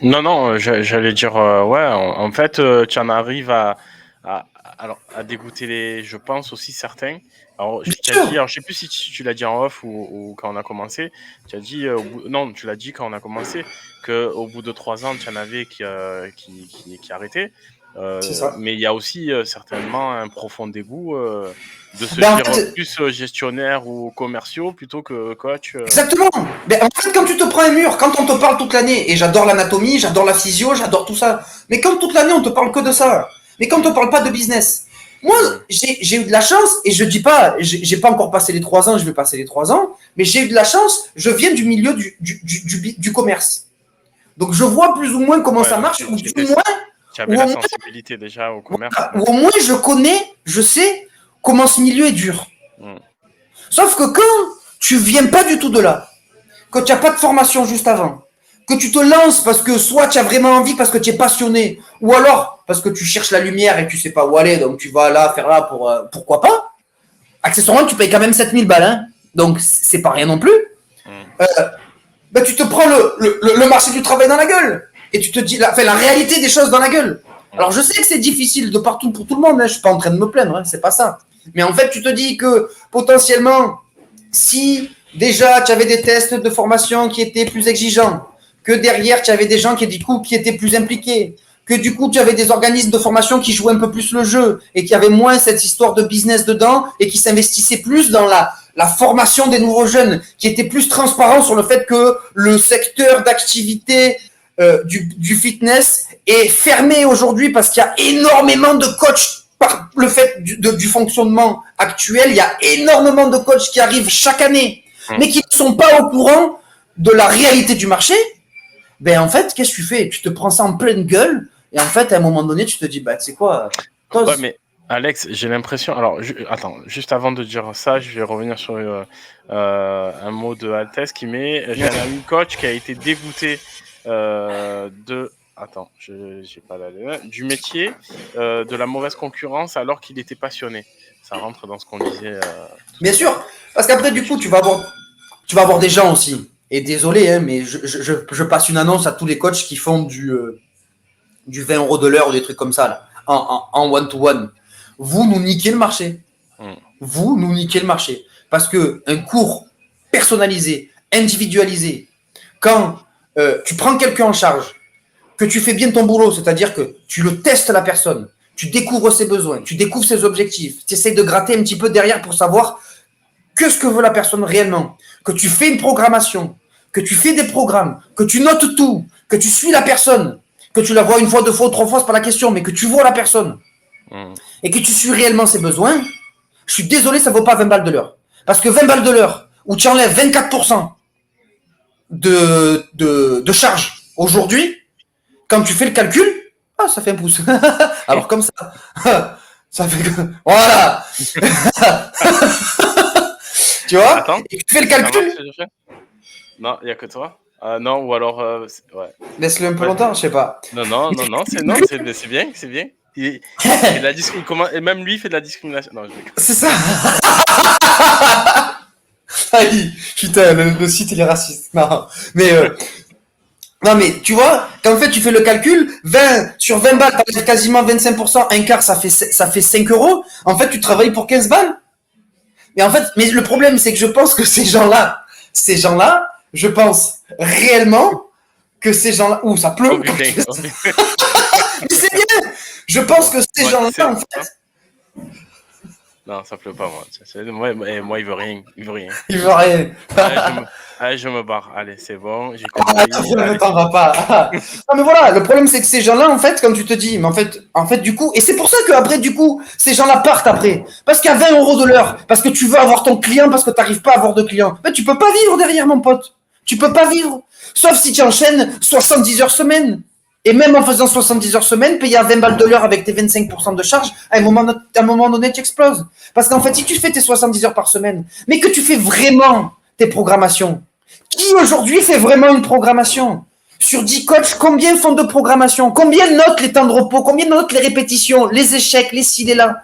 Non, j'allais dire, ouais, en fait, tu en arrives à, à dégoûter je pense aussi certains. Alors, Bien tu as dit, sûr. alors je sais plus si tu l'as dit en off ou quand on a commencé, tu as dit, non, tu l'as dit quand on a commencé, qu'au bout de 3 ans, tu en avais qui arrêtaient. C'est ça. Mais il y a aussi certainement un profond dégoût de se Ben, en dire fait, plus gestionnaire ou commerciaux plutôt que coach. exactement. Ben, en fait, quand tu te prends un mur, quand on te parle toute l'année, et j'adore l'anatomie, j'adore la physio, j'adore tout ça, mais quand toute l'année on te parle que de ça, mais quand on te parle pas de business. Moi, j'ai eu de la chance, et je dis pas, j'ai pas encore passé les 3 ans, je vais passer les 3 ans, mais j'ai eu de la chance, je viens du milieu du commerce. Donc je vois plus ou moins comment Ouais, ça donc marche, tu avais ou au la moins, sensibilité déjà au commerce. ou au moins je connais, je sais comment ce milieu est dur. Mm. Sauf que quand tu viens pas du tout de là, que tu n'as pas de formation juste avant, que tu te lances parce que soit tu as vraiment envie, parce que tu es passionné, ou alors parce que tu cherches la lumière et tu sais pas où aller, donc tu vas là, faire là, pourquoi pas. Accessoirement, tu payes quand même 7 000 balles, hein, donc c'est pas rien non plus. Mm. Ben, tu te prends le marché du travail dans la gueule, et tu te dis la réalité des choses dans la gueule. Alors je sais que c'est difficile de partout pour tout le monde, hein, je suis pas en train de me plaindre, hein, c'est pas ça. Mais en fait, tu te dis que potentiellement, si déjà tu avais des tests de formation qui étaient plus exigeants, que derrière tu avais des gens qui étaient plus impliqués, que du coup tu avais des organismes de formation qui jouaient un peu plus le jeu et qui avaient moins cette histoire de business dedans et qui s'investissaient plus dans la formation des nouveaux jeunes, qui étaient plus transparents sur le fait que le secteur d'activité du fitness est fermé aujourd'hui parce qu'il y a énormément de coachs par le fait du fonctionnement actuel. Il y a énormément de coachs qui arrivent chaque année, mais qui ne sont pas au courant de la réalité du marché. Ben en fait, qu'est-ce que tu fais? Tu te prends ça en pleine gueule et en fait, à un moment donné, tu te dis, bah tu sais quoi, Ouais, mais Alex, j'ai l'impression. Alors, attends, juste avant de dire ça, je vais revenir sur un mot de Altesse qui met. J'ai un ami coach qui a été dégoûté de. Attends, j'ai pas du métier, de la mauvaise concurrence alors qu'il était passionné. Ça rentre dans ce qu'on disait. Bien sûr, parce qu'après, du coup, tu vas avoir des gens aussi. Et désolé, hein, mais je passe une annonce à tous les coachs qui font du 20 € de l'heure ou des trucs comme ça, là, en one-to-one. Vous nous niquez le marché. Vous nous niquez le marché. Parce que un cours personnalisé, individualisé, quand tu prends quelqu'un en charge, que tu fais bien ton boulot, c'est-à-dire que tu le testes la personne, tu découvres ses besoins, tu découvres ses objectifs, tu essaies de gratter un petit peu derrière pour savoir que ce que veut la personne réellement, que tu fais une programmation, que tu fais des programmes, que tu notes tout, que tu suis la personne, que tu la vois 1 fois, 2 fois, 3 fois, c'est pas la question, mais que tu vois la personne et que tu suis réellement ses besoins, je suis désolé, ça vaut pas 20 balles de l'heure. Parce que 20 balles de l'heure, où tu enlèves 24% de charge aujourd'hui, quand tu fais le calcul, ça fait un pouce. Alors comme ça, ça fait que... Voilà. Tu vois? Attends, et tu fais le calcul. Non, il n'y a que toi. Non, ou alors. Ouais. Laisse-le un peu longtemps, je sais pas. Non, c'est bien, c'est bien. Il fait de la discrimination. Et même lui, il fait de la discrimination. Non, c'est ça. Putain, le site il est raciste. Non, mais non, mais tu vois, quand en fait tu fais le calcul, 20 sur 20 balles, t'as quasiment 25%, un quart, ça fait 5 €. En fait, tu travailles pour 15 balles. Mais en fait, mais le problème, c'est que je pense que ces gens-là, je pense réellement que ces gens-là, ça pleut. Okay. Mais c'est bien. Je pense que ces gens-là, en fait. Non, ça pleut pas, moi. Moi, il veut rien. Il veut rien. Allez, je me barre. Allez, c'est bon, j'ai compris. Ne t'en vas pas. Non, mais voilà, le problème, c'est que ces gens-là, en fait, quand tu te dis, mais en fait, du coup, et c'est pour ça qu'après, du coup, ces gens-là partent après. Parce qu'à 20 € de l'heure, parce que tu veux avoir ton client, parce que tu n'arrives pas à avoir de client. Mais tu peux pas vivre derrière, mon pote. Tu peux pas vivre. Sauf si tu enchaînes 70 heures semaine. Et même en faisant 70 heures semaine, payer à 20 balles de l'heure avec tes 25% de charge, à un moment donné, tu exploses. Parce qu'en fait, si tu fais tes 70 heures par semaine, mais que tu fais vraiment tes programmations, qui aujourd'hui fait vraiment une programmation? Sur 10 coachs, combien font de programmation? Combien notent les temps de repos? Combien notent les répétitions, les échecs, les ci, les là?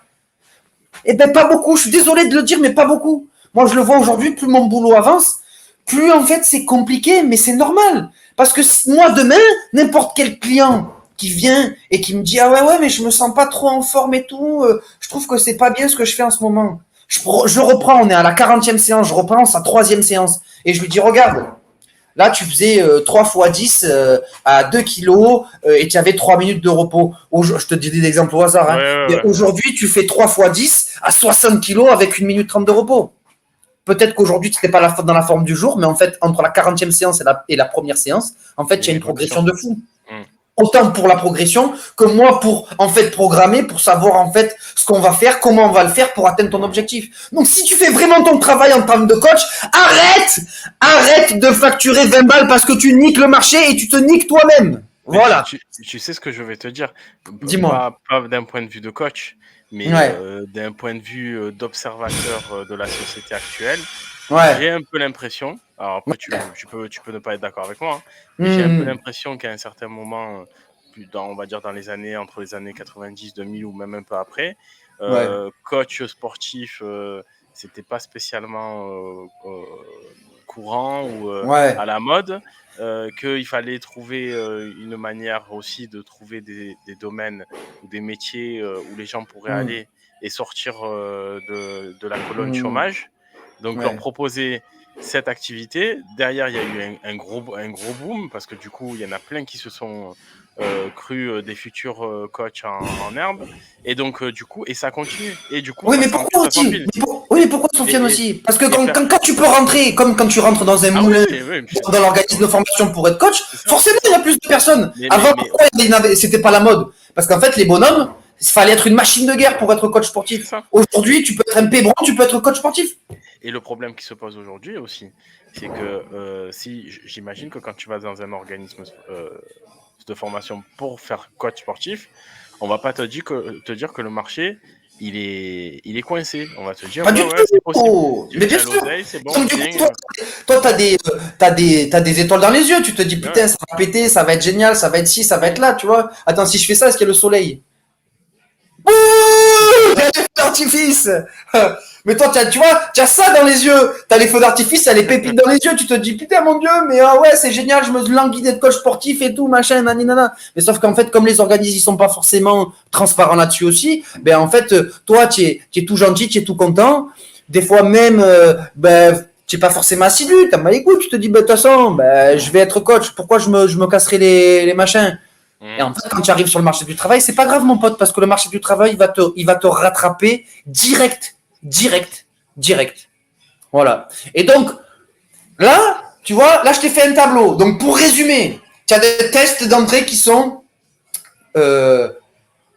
Eh bien, pas beaucoup. Je suis désolé de le dire, mais pas beaucoup. Moi, je le vois aujourd'hui, plus mon boulot avance, plus en fait c'est compliqué, mais c'est normal. Parce que moi, demain, n'importe quel client qui vient et qui me dit ah ouais mais je me sens pas trop en forme et tout, je trouve que c'est pas bien ce que je fais en ce moment. Je reprends, on est à la 40e séance, je reprends sa 3e séance et je lui dis regarde, là tu faisais 3 fois 10 à 2 kilos et tu avais 3 minutes de repos. Je te dis des exemples au hasard. Hein. Ouais. Aujourd'hui tu fais 3 fois 10 à 60 kilos avec 1 minute 30 de repos. Peut-être qu'aujourd'hui tu n'étais pas dans la forme du jour, mais en fait entre la 40e séance et la première séance, en fait il y a une progression de fou. Autant pour la progression que moi pour en fait programmer, pour savoir en fait ce qu'on va faire, comment on va le faire pour atteindre ton objectif. Donc si tu fais vraiment ton travail en termes de coach, arrête de facturer 20 balles parce que tu niques le marché et tu te niques toi-même. Voilà. Tu sais ce que je vais te dire. Dis-moi. Pas d'un point de vue de coach, mais d'un point de vue d'observateur de la société actuelle. J'ai un peu l'impression, alors après tu peux ne pas être d'accord avec moi, hein, mais j'ai un peu l'impression qu'à un certain moment, on va dire entre les années 90, 2000 ou même un peu après, coach sportif, c'était pas spécialement courant ou à la mode, qu'il fallait trouver une manière aussi de trouver des domaines ou des métiers où les gens pourraient aller et sortir de la colonne chômage. Donc, leur proposer cette activité. Derrière, il y a eu un gros boom parce que du coup, il y en a plein qui se sont crus des futurs coachs en herbe. Et donc, du coup, et ça continue. Et du coup, mais pourquoi aussi mais pourquoi Sofiane aussi? Parce que quand tu peux rentrer, comme quand tu rentres dans un moulin, dans l'organisme de formation pour être coach, forcément, il y a plus de personnes. Avant, pourquoi c'était pas la mode? Parce qu'en fait, les bonhommes, il fallait être une machine de guerre pour être coach sportif. Aujourd'hui, tu peux être un pébron, tu peux être coach sportif. Et le problème qui se pose aujourd'hui aussi, c'est que si j'imagine que quand tu vas dans un organisme de formation pour faire coach sportif, on va pas te dire que le marché il est coincé. On va te dire c'est possible. Mais bien sûr. C'est bon. Donc, du coup, toi t'as des étoiles dans les yeux. Tu te dis putain, ça va péter, ça va être génial, ça va être ci, ça va être là, tu vois. Attends, si je fais ça, est-ce qu'il y a le soleil? Il y a les feux d'artifice. Mais toi, tu vois, tu as ça dans les yeux. Tu as les feux d'artifice, tu as les pépites dans les yeux. Tu te dis, putain, mon Dieu, mais c'est génial, je me languis d'être coach sportif et tout, machin, naninana. Mais sauf qu'en fait, comme les organismes, ils sont pas forcément transparents là-dessus aussi, ben en fait, toi, tu es tout gentil, tu es tout content. Des fois même, tu n'es pas forcément assidu, tu as mal les couilles. Tu te dis, de toute façon, je vais être coach. Pourquoi je me casserai les machins? Et en fait, quand tu arrives sur le marché du travail, c'est pas grave, mon pote, parce que le marché du travail, il va te rattraper direct. Voilà. Et donc, là, tu vois, là, je t'ai fait un tableau. Donc, pour résumer, tu as des tests d'entrée qui sont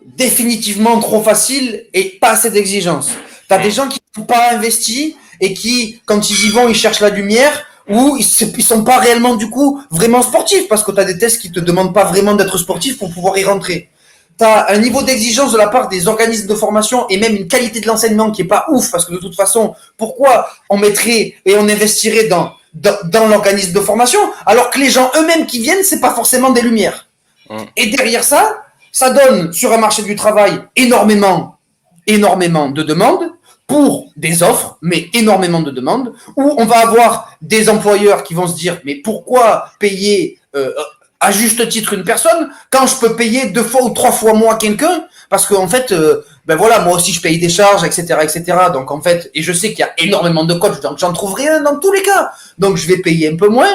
définitivement trop faciles et pas assez d'exigences. Tu as des gens qui ne sont pas investis et qui, quand ils y vont, ils cherchent la lumière, ou ils sont pas réellement du coup vraiment sportifs parce que tu as des tests qui te demandent pas vraiment d'être sportif pour pouvoir y rentrer. Tu as un niveau d'exigence de la part des organismes de formation et même une qualité de l'enseignement qui est pas ouf parce que de toute façon, pourquoi on mettrait et on investirait dans l'organisme de formation alors que les gens eux-mêmes qui viennent, c'est pas forcément des lumières. Et derrière ça, ça donne sur un marché du travail énormément de demandes pour des offres, mais énormément de demandes, où on va avoir des employeurs qui vont se dire, mais pourquoi payer à juste titre une personne quand je peux payer 2 fois ou 3 fois moins quelqu'un? Parce qu'en fait, moi aussi je paye des charges, etc. Donc en fait, et je sais qu'il y a énormément de coachs, donc j'en trouverai un dans tous les cas. Donc je vais payer un peu moins.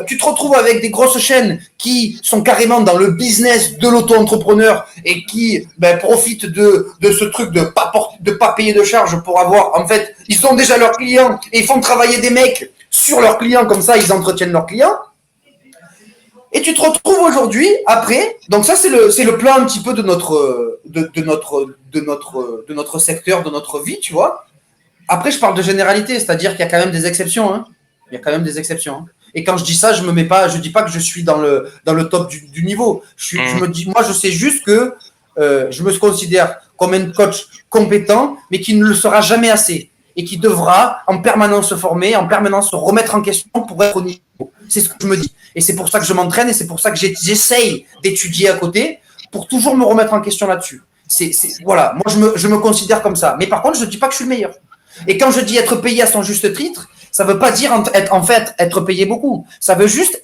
Tu te retrouves avec des grosses chaînes qui sont carrément dans le business de l'auto-entrepreneur et qui profitent de ce truc de pas payer de charges pour avoir, en fait, ils ont déjà leurs clients et ils font travailler des mecs sur leurs clients, comme ça ils entretiennent leurs clients. Et tu te retrouves aujourd'hui, après, donc ça c'est le plan un petit peu de notre secteur, de notre vie, tu vois. Après je parle de généralité, c'est-à-dire qu'il y a quand même des exceptions, hein. Il y a quand même des exceptions, hein. Et quand je dis ça, je dis pas que je suis dans le top du niveau. Je me dis, moi, je sais juste que je me considère comme un coach compétent, mais qui ne le sera jamais assez et qui devra en permanence se former, en permanence se remettre en question pour être au niveau. C'est ce que je me dis. Et c'est pour ça que je m'entraîne et c'est pour ça que j'essaye d'étudier à côté pour toujours me remettre en question là-dessus. Voilà, moi, je me considère comme ça. Mais par contre, je ne dis pas que je suis le meilleur. Et quand je dis être payé à son juste titre, ça veut pas dire être payé beaucoup. Ça veut juste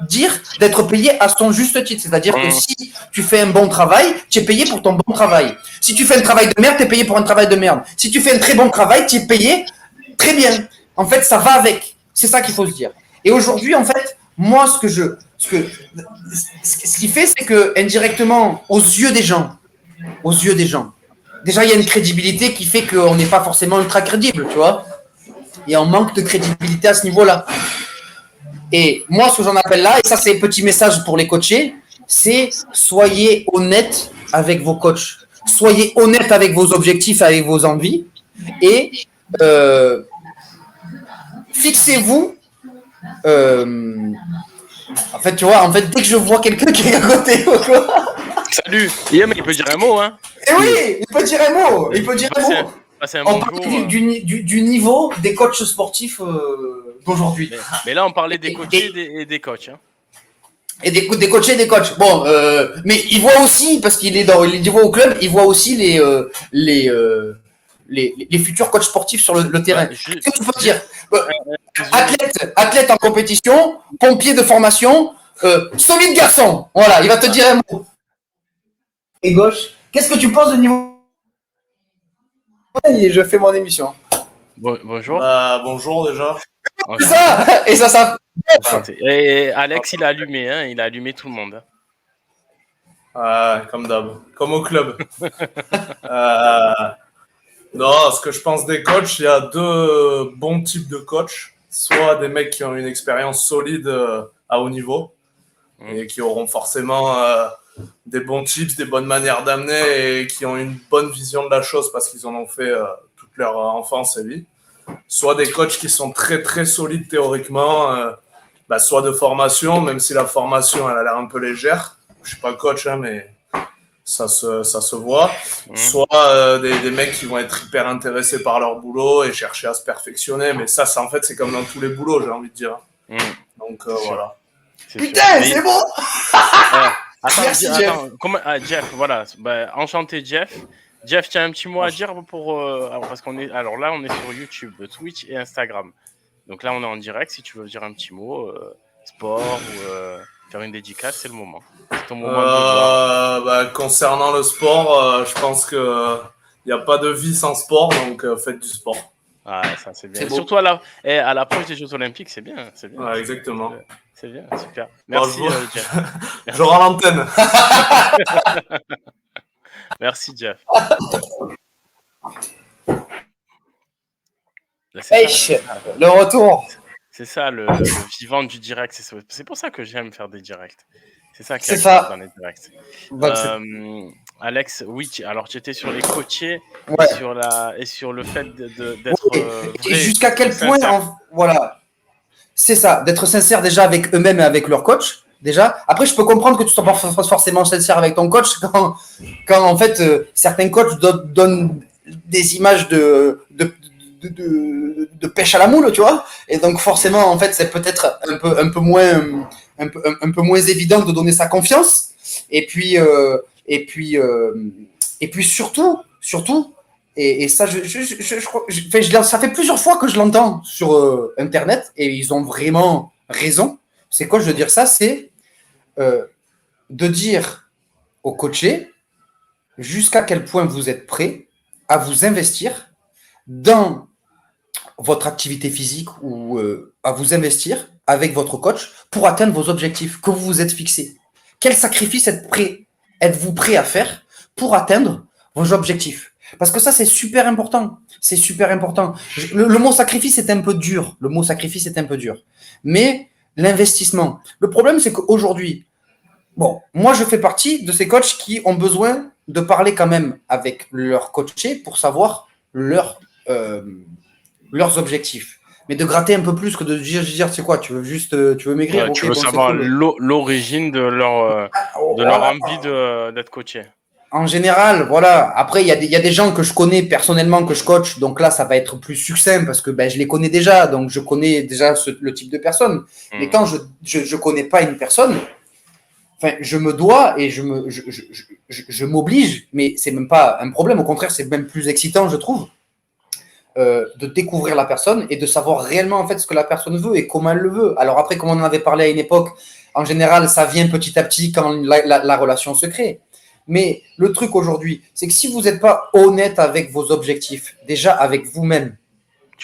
dire d'être payé à son juste titre. C'est-à-dire que si tu fais un bon travail, tu es payé pour ton bon travail. Si tu fais un travail de merde, tu es payé pour un travail de merde. Si tu fais un très bon travail, tu es payé très bien. En fait, ça va avec. C'est ça qu'il faut se dire. Et aujourd'hui, en fait, moi, ce qui fait, c'est que indirectement, aux yeux des gens, déjà, il y a une crédibilité qui fait qu'on n'est pas forcément ultra crédible, tu vois. Il y a un manque de crédibilité à ce niveau-là. Et moi, ce que j'en appelle là, et ça, c'est un petit message pour les coachés, c'est soyez honnête avec vos coachs. Soyez honnête avec vos objectifs, avec vos envies. Et fixez-vous. En fait, tu vois, dès que je vois quelqu'un qui est à côté, quoi. Salut. Yeah, mais il peut dire un mot, hein. Et oui, il peut dire un mot. On parle du niveau des coachs sportifs d'aujourd'hui. Mais là, on parlait des coachs et des coachs. Hein. Et des coachs et des coachs. Bon, mais il voit aussi, parce qu'il il voit au club, il voit aussi les futurs coachs sportifs sur le terrain. Qu'est-ce que tu peux dire? Athlète en compétition, pompier de formation, solide garçon. Voilà, il va te dire un mot. Et gauche, qu'est-ce que tu penses de niveau? Et je fais mon émission. Bonjour. Bonjour déjà. Ça. Et Alex, il a allumé, hein, il a allumé tout le monde. Comme d'hab, comme au club. Non, ce que je pense des coachs, il y a deux bons types de coachs. Soit des mecs qui ont une expérience solide à haut niveau et qui auront forcément des bons tips, des bonnes manières d'amener et qui ont une bonne vision de la chose parce qu'ils en ont fait toute leur enfance et vie. Soit des coachs qui sont très très solides théoriquement, soit de formation, même si la formation elle a l'air un peu légère. Je suis pas coach, hein, mais ça se voit. Soit des mecs qui vont être hyper intéressés par leur boulot et chercher à se perfectionner. Mais ça en fait, c'est comme dans tous les boulots, j'ai envie de dire. Donc voilà. Putain, c'est bon. Merci, Jeff, voilà. Enchanté, Jeff. Jeff, tu as un petit mot à dire parce qu'on est sur YouTube, Twitch et Instagram. Donc là, on est en direct. Si tu veux dire un petit mot, sport ou faire une dédicace, c'est le moment. C'est ton moment. Concernant le sport, je pense que il n'y a pas de vie sans sport, donc faites du sport. Ah, ça c'est bien. Surtout à l'approche des Jeux Olympiques, c'est bien. Ouais, exactement. C'est bien, super. Merci, Jeff. Je rends l'antenne. Merci, Jeff. Le retour. C'est ça, le vivant du direct. C'est pour ça que j'aime faire des directs. C'est ça qui est dans les directs. Alex, oui, alors tu étais sur les coachés et sur le fait d'être vrai. Et jusqu'à quel point, voilà, c'est ça, d'être sincère déjà avec eux-mêmes et avec leur coach. Déjà. Après, je peux comprendre que tu ne sois pas forcément sincère avec ton coach quand en fait, certains coachs donnent des images de pêche à la moule, tu vois. Et donc, forcément, en fait, c'est peut-être un peu moins évident de donner sa confiance. Et puis surtout, et ça, ça fait plusieurs fois que je l'entends sur Internet et ils ont vraiment raison. C'est quoi, je veux dire ça, c'est de dire au coaché jusqu'à quel point vous êtes prêt à vous investir dans votre activité physique ou à vous investir avec votre coach pour atteindre vos objectifs que vous vous êtes fixés. Quel sacrifice êtes-vous prêt à faire pour atteindre vos objectifs? Parce que ça, c'est super important. C'est super important. Le mot sacrifice est un peu dur. Mais l'investissement. Le problème, c'est qu'aujourd'hui, moi, je fais partie de ces coachs qui ont besoin de parler quand même avec leur coaché pour savoir leurs objectifs. Mais de gratter un peu plus que de dire c'est quoi, tu veux maigrir, tu veux savoir l'origine de leur envie d'être coaché. En général, voilà. Après, il y a des gens que je connais personnellement, que je coach. Donc là, ça va être plus succinct parce que je les connais déjà. Donc, je connais déjà le type de personne. Mais quand je connais pas une personne, je me dois et je m'oblige. Mais c'est même pas un problème. Au contraire, c'est même plus excitant, je trouve, de découvrir la personne et de savoir réellement en fait ce que la personne veut et comment elle le veut. Alors après, comme on en avait parlé à une époque, en général, ça vient petit à petit quand la relation se crée. Mais le truc aujourd'hui, c'est que si vous n'êtes pas honnête avec vos objectifs, déjà avec vous-même,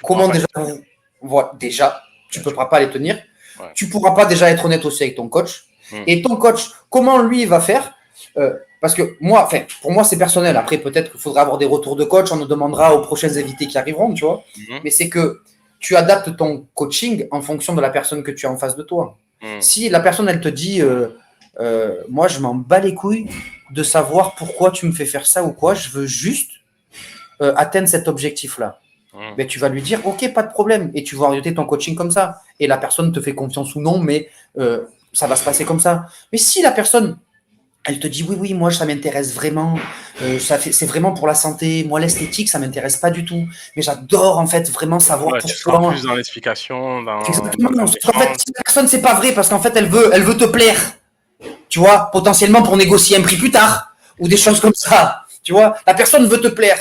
comment déjà voilà, déjà, tu ne pourras pas les tenir. Ouais. Tu ne pourras pas déjà être honnête aussi avec ton coach. Et ton coach, comment lui va faire parce que moi, pour moi, c'est personnel. Après, peut-être qu'il faudra avoir des retours de coach. On nous demandera aux prochains invités qui arriveront, tu vois. Mais c'est que tu adaptes ton coaching en fonction de la personne que tu as en face de toi. Si la personne, elle te dit moi, je m'en bats les couilles de savoir pourquoi tu me fais faire ça ou quoi, je veux juste atteindre cet objectif-là. Ben, tu vas lui dire, ok, pas de problème. Et tu vas orienter ton coaching comme ça. Et la personne te fait confiance ou non, mais ça va se passer comme ça. Mais si la personne, elle te dit, oui, moi, ça m'intéresse vraiment. C'est vraiment pour la santé. Moi, l'esthétique, ça m'intéresse pas du tout. Mais j'adore, en fait, vraiment savoir pourquoi. Tu seras plus dans l'explication. Exactement. En fait, si la personne, c'est pas vrai parce qu'en fait, elle veut te plaire. Tu vois, potentiellement pour négocier un prix plus tard. Ou des choses comme ça. Tu vois, la personne veut te plaire.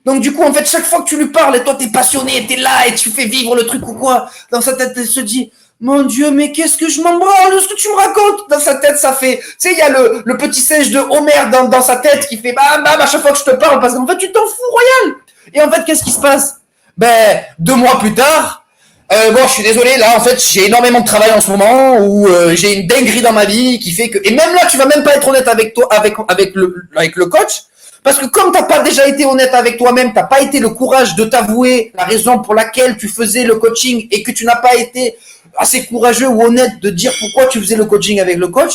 Donc, du coup, en fait, chaque fois que tu lui parles et toi, t'es passionné, t'es là et tu fais vivre le truc ou quoi, dans sa tête, elle se dit, mon Dieu, mais qu'est-ce que je m'en branle de ce que tu me racontes. Dans sa tête, ça fait, tu sais, il y a le petit singe de Homer dans sa tête qui fait bam, bam, à chaque fois que je te parle, parce qu'en fait, tu t'en fous royal. Et en fait, qu'est-ce qui se passe? Ben, 2 mois plus tard, bon, je suis désolé, là, en fait, j'ai énormément de travail en ce moment, où j'ai une dinguerie dans ma vie qui fait que, et même là, tu vas même pas être honnête avec toi, avec le coach. Parce que comme t'as pas déjà été honnête avec toi-même, t'as pas été le courage de t'avouer la raison pour laquelle tu faisais le coaching et que tu n'as pas été assez courageux ou honnête de dire pourquoi tu faisais le coaching avec le coach,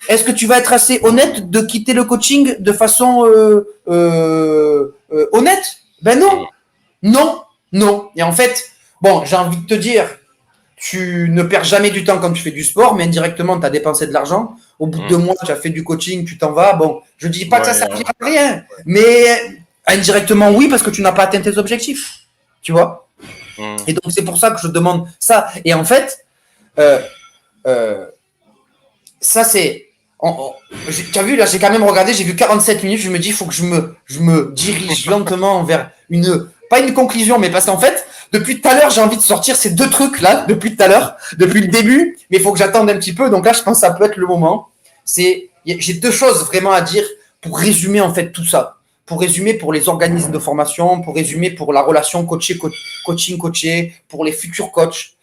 est-ce que tu vas être assez honnête de quitter le coaching de façon honnête? Ben non. Et en fait, bon, j'ai envie de te dire, tu ne perds jamais du temps quand tu fais du sport, mais indirectement, tu as dépensé de l'argent. Au bout de 2 mois, tu as fait du coaching, tu t'en vas. Bon, je dis pas que ça servira à rien, mais indirectement, oui, parce que tu n'as pas atteint tes objectifs. Tu vois? Et donc, c'est pour ça que je demande ça. Et en fait, ça, c'est... Tu as vu, là, j'ai quand même regardé, j'ai vu 47 minutes. Je me dis, il faut que je me dirige lentement vers pas une conclusion, mais parce qu'en fait, depuis tout à l'heure, j'ai envie de sortir ces 2 trucs-là, depuis tout à l'heure, depuis le début, mais il faut que j'attende un petit peu. Donc là, je pense que ça peut être le moment. J'ai 2 choses vraiment à dire pour résumer en fait tout ça. Pour résumer pour les organismes de formation, pour résumer pour la relation coaching-coaché, pour les futurs coachs,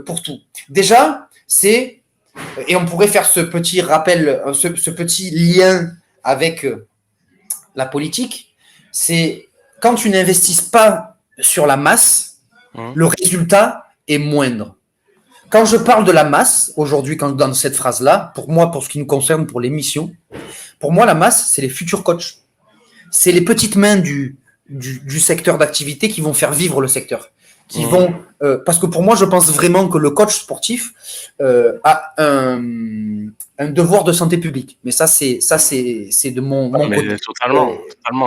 pour tout. Déjà, et on pourrait faire ce petit rappel, ce petit lien avec la politique, c'est quand tu n'investis pas sur la masse, le résultat est moindre. Quand je parle de la masse, aujourd'hui, dans cette phrase-là, pour moi, pour ce qui nous concerne, pour l'émission, pour moi, la masse, c'est les futurs coachs. C'est les petites mains du secteur d'activité qui vont faire vivre le secteur. Qui vont, parce que pour moi, je pense vraiment que le coach sportif a un devoir de santé publique. Mais ça, c'est de mon côté. Totalement.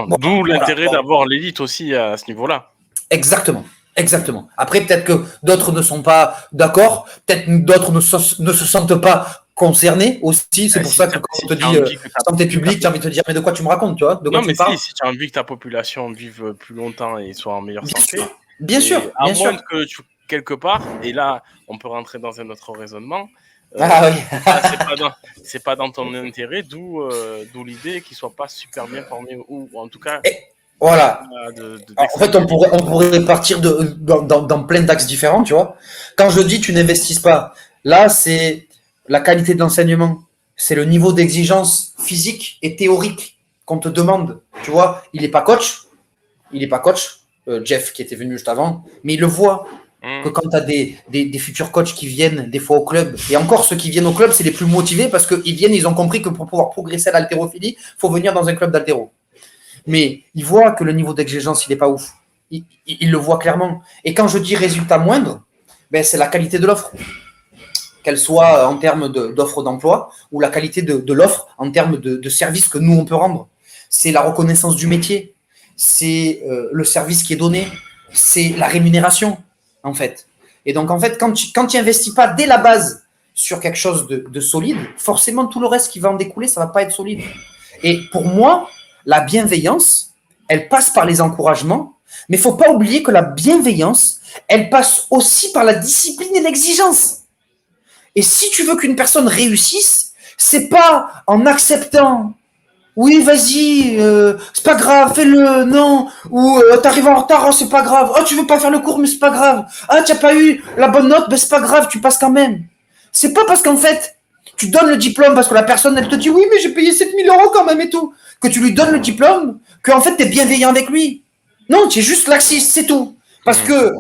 Bon, d'où l'intérêt d'avoir l'élite aussi à ce niveau-là. Exactement. Après, peut-être que d'autres ne sont pas d'accord, peut-être d'autres ne se sentent pas concernés aussi. C'est pour ça que quand on te dit santé publique, tu as envie de te dire mais de quoi tu me racontes, tu vois? De quoi non, tu mais parles? si tu as envie que ta population vive plus longtemps et soit en meilleure santé. Bien sûr. Moins que quelque part, et là, on peut rentrer dans un autre raisonnement. C'est pas dans ton intérêt, d'où l'idée qu'il soit pas super bien formé ou en tout cas. Voilà. En fait, on pourrait partir dans plein d'axes différents, tu vois. Quand je dis tu n'investisses pas, là, c'est la qualité de l'enseignement, c'est le niveau d'exigence physique et théorique qu'on te demande. Tu vois, il n'est pas coach, Jeff qui était venu juste avant, mais il le voit que quand tu as des futurs coachs qui viennent des fois au club, et encore ceux qui viennent au club, c'est les plus motivés parce qu'ils viennent, ils ont compris que pour pouvoir progresser à l'haltérophilie, il faut venir dans un club d'haltéro. Mais il voit que le niveau d'exigence, il n'est pas ouf. Il le voit clairement. Et quand je dis résultat moindre, ben, c'est la qualité de l'offre. Qu'elle soit en termes d'offre d'emploi ou la qualité de l'offre en termes de services que nous, on peut rendre. C'est la reconnaissance du métier. C'est le service qui est donné. C'est la rémunération, en fait. Et donc, en fait, quand tu n'investis pas dès la base sur quelque chose de solide, forcément, tout le reste qui va en découler, ça ne va pas être solide. Et pour moi, la bienveillance, elle passe par les encouragements, Mais il ne faut pas oublier que la bienveillance, elle passe aussi par la discipline et l'exigence. Et si tu veux qu'une personne réussisse, c'est pas en acceptant oui, vas-y, c'est pas grave, fais-le, non. Ou t'arrives en retard, oh, c'est pas grave. Oh, tu veux pas faire le cours, mais c'est pas grave. Ah, tu n'as pas eu la bonne note, ben c'est pas grave, tu passes quand même. C'est pas parce qu'en fait, tu donnes le diplôme parce que la personne, elle te dit oui, mais j'ai payé 7 000 € quand même et tout, que tu lui donnes le diplôme, qu'en fait, t'es bienveillant avec lui. Non, tu es juste laxiste, c'est tout. Parce que,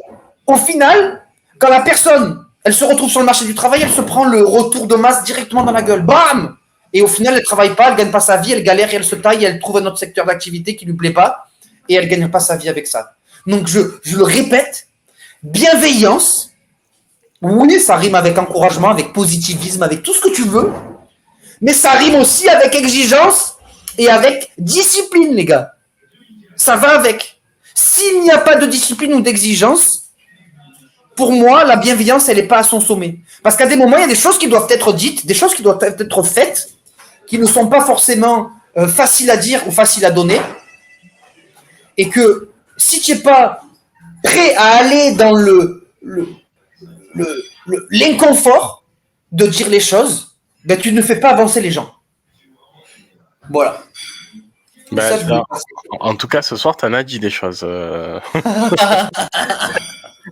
au final, quand la personne, elle se retrouve sur le marché du travail, elle se prend le retour de masse directement dans la gueule. Bam! Et au final, elle ne travaille pas, elle ne gagne pas sa vie, elle galère et elle se taille, et elle trouve un autre secteur d'activité qui ne lui plaît pas, et elle ne gagne pas sa vie avec ça. Donc, je le répète, bienveillance, oui, ça rime avec encouragement, avec positivisme, avec tout ce que tu veux, mais ça rime aussi avec exigence et avec discipline, les gars. Ça va avec. S'il n'y a pas de discipline ou d'exigence, pour moi, la bienveillance, elle n'est pas à son sommet. Parce qu'à des moments, il y a des choses qui doivent être dites, des choses qui doivent être faites, qui ne sont pas forcément faciles à dire ou faciles à donner, et que si tu n'es pas prêt à aller dans l'inconfort de dire les choses, ben tu ne fais pas avancer les gens. Voilà. Ben, ça, en tout cas, ce soir, tu en as dit des choses.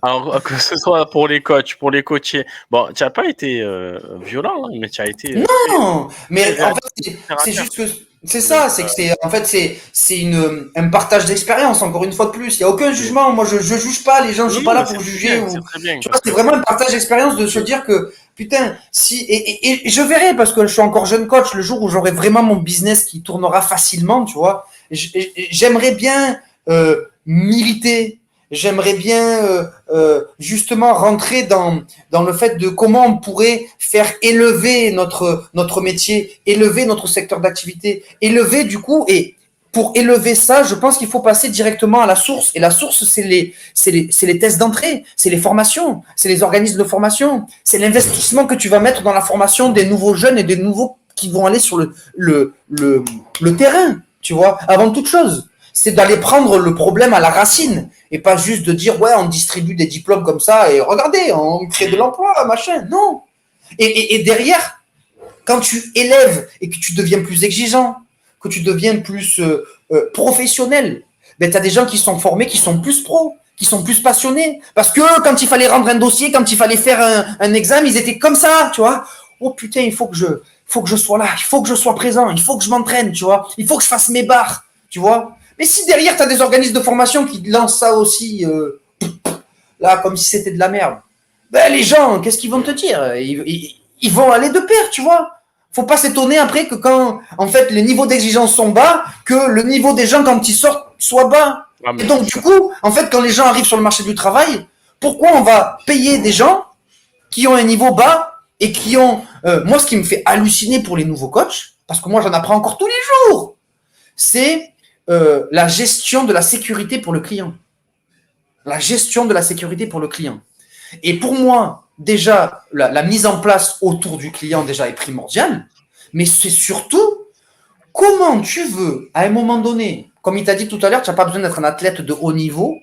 Alors, que ce soit pour les coachs, pour les coachés. Bon, tu n'as pas été violent, hein, mais tu as été. Non, mais en fait, c'est juste que. C'est ça, c'est que c'est un partage d'expérience, encore une fois de plus. Il n'y a aucun jugement. Moi, je ne juge pas les gens, je ne suis pas là pour juger. Tu vois, c'est vraiment un partage d'expérience de se dire que, putain, si. Et je verrai, parce que je suis encore jeune coach, le jour où j'aurai vraiment mon business qui tournera facilement, tu vois. J'aimerais bien militer. J'aimerais bien justement rentrer dans le fait de comment on pourrait faire élever notre métier, élever notre secteur d'activité, élever du coup, et pour élever ça, je pense qu'il faut passer directement à la source. Et la source, c'est les tests d'entrée, c'est les formations, c'est les organismes de formation, c'est l'investissement que tu vas mettre dans la formation des nouveaux jeunes et des nouveaux qui vont aller sur le terrain, tu vois, avant toute chose. C'est d'aller prendre le problème à la racine et pas juste de dire ouais on distribue des diplômes comme ça et regardez on crée de l'emploi machin, non. Et derrière quand tu élèves et que tu deviens plus exigeant, que tu deviens plus professionnel, ben tu as des gens qui sont formés, qui sont plus pros, qui sont plus passionnés, parce que quand il fallait rendre un dossier, quand il fallait faire un examen, ils étaient comme ça, tu vois. Oh putain, il faut que je sois là, il faut que je sois présent, il faut que je m'entraîne, tu vois, il faut que je fasse mes barres, tu vois. Mais si derrière, tu as des organismes de formation qui lancent ça aussi, là, comme si c'était de la merde, ben les gens, qu'est-ce qu'ils vont te dire ? Ils vont aller de pair, tu vois. Faut pas s'étonner après que quand, en fait, les niveaux d'exigence sont bas, que le niveau des gens, quand ils sortent, soit bas. Et donc, du coup, en fait, quand les gens arrivent sur le marché du travail, pourquoi on va payer des gens qui ont un niveau bas et qui ont... moi, ce qui me fait halluciner pour les nouveaux coachs, parce que moi, j'en apprends encore tous les jours, c'est... la gestion de la sécurité pour le client. La gestion de la sécurité pour le client. Et pour moi, déjà, la mise en place autour du client déjà est primordiale, mais c'est surtout comment tu veux, à un moment donné, comme il t'a dit tout à l'heure, tu n'as pas besoin d'être un athlète de haut niveau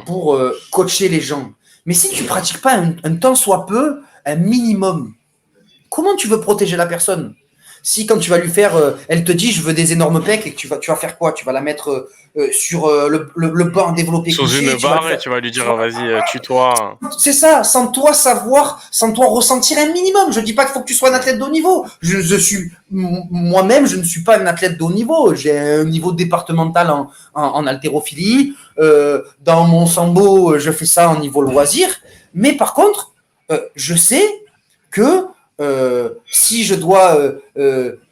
pour coacher les gens. Mais si tu ne pratiques pas un tant soit peu, un minimum, comment tu veux protéger la personne ? Si quand tu vas lui faire, elle te dit je veux des énormes pecs et que tu vas faire quoi ? Tu vas la mettre sur le banc développé sous une barre et tu vas lui dire vas-y tue-toi. C'est ça, sans toi savoir, sans toi ressentir un minimum. Je dis pas qu'il faut que tu sois un athlète de haut niveau. Je suis moi-même, je ne suis pas un athlète de haut niveau. J'ai un niveau départemental en haltérophilie. Dans mon sambo, je fais ça en niveau loisir. Mais par contre, je sais que si je dois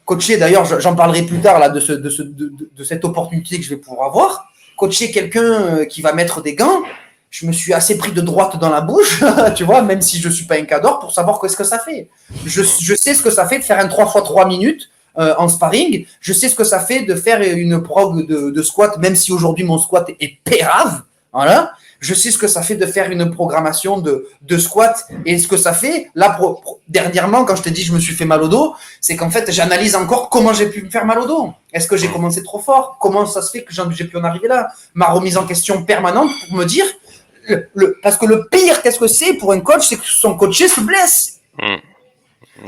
coacher, d'ailleurs j'en parlerai plus tard là, de cette opportunité que je vais pouvoir avoir, coacher quelqu'un qui va mettre des gants, je me suis assez pris de droite dans la bouche, tu vois, même si je ne suis pas un cador, pour savoir qu'est-ce que ça fait. Je sais ce que ça fait de faire un 3x3 minutes en sparring, je sais ce que ça fait de faire une prog de squat, même si aujourd'hui mon squat est pérave, Voilà. Je sais ce que ça fait de faire une programmation de squat et ce que ça fait. Là, dernièrement, quand je t'ai dit je me suis fait mal au dos, c'est qu'en fait, j'analyse encore comment j'ai pu me faire mal au dos. Est-ce que j'ai commencé trop fort? Comment ça se fait que j'ai pu en arriver là? Ma remise en question permanente pour me dire, parce que le pire, qu'est-ce que c'est pour un coach? C'est que son coaché se blesse.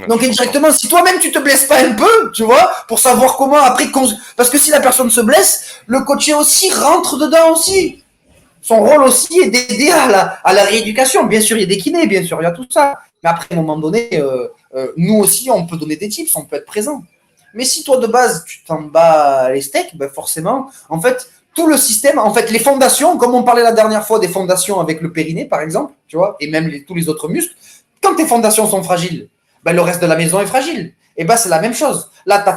Donc indirectement, si toi-même tu te blesses pas un peu, tu vois, pour savoir comment après, parce que si la personne se blesse, le coaché aussi rentre dedans aussi. Son rôle aussi est d'aider à la rééducation. Bien sûr, il y a des kinés, bien sûr, il y a tout ça. Mais après, à un moment donné, nous aussi, on peut donner des tips, on peut être présent. Mais si toi, de base, tu t'en bats les steaks, ben forcément, en fait, tout le système, en fait, les fondations, comme on parlait la dernière fois des fondations avec le périnée, par exemple, tu vois, et même tous les autres muscles, quand tes fondations sont fragiles, ben, le reste de la maison est fragile. Et ben, c'est la même chose. Là, ta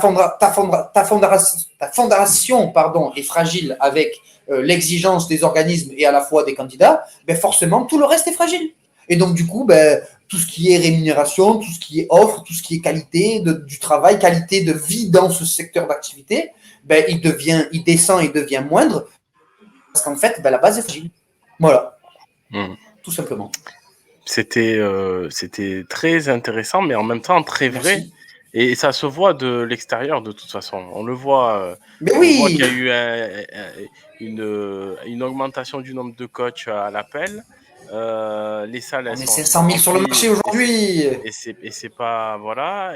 fondation est fragile avec l'exigence des organismes et à la fois des candidats, ben forcément, tout le reste est fragile. Et donc, du coup, ben, tout ce qui est rémunération, tout ce qui est offre, tout ce qui est qualité du travail, qualité de vie dans ce secteur d'activité, ben, il descend et devient moindre parce qu'en fait, ben, la base est fragile. Voilà. Tout simplement. C'était très intéressant, mais en même temps très vrai. Merci. Et ça se voit de l'extérieur de toute façon. On le voit. Mais oui. On voit qu'il y a eu une augmentation du nombre de coachs à l'appel. Les salles, elles sont 500 000 sur le marché aujourd'hui. Et c'est pas voilà.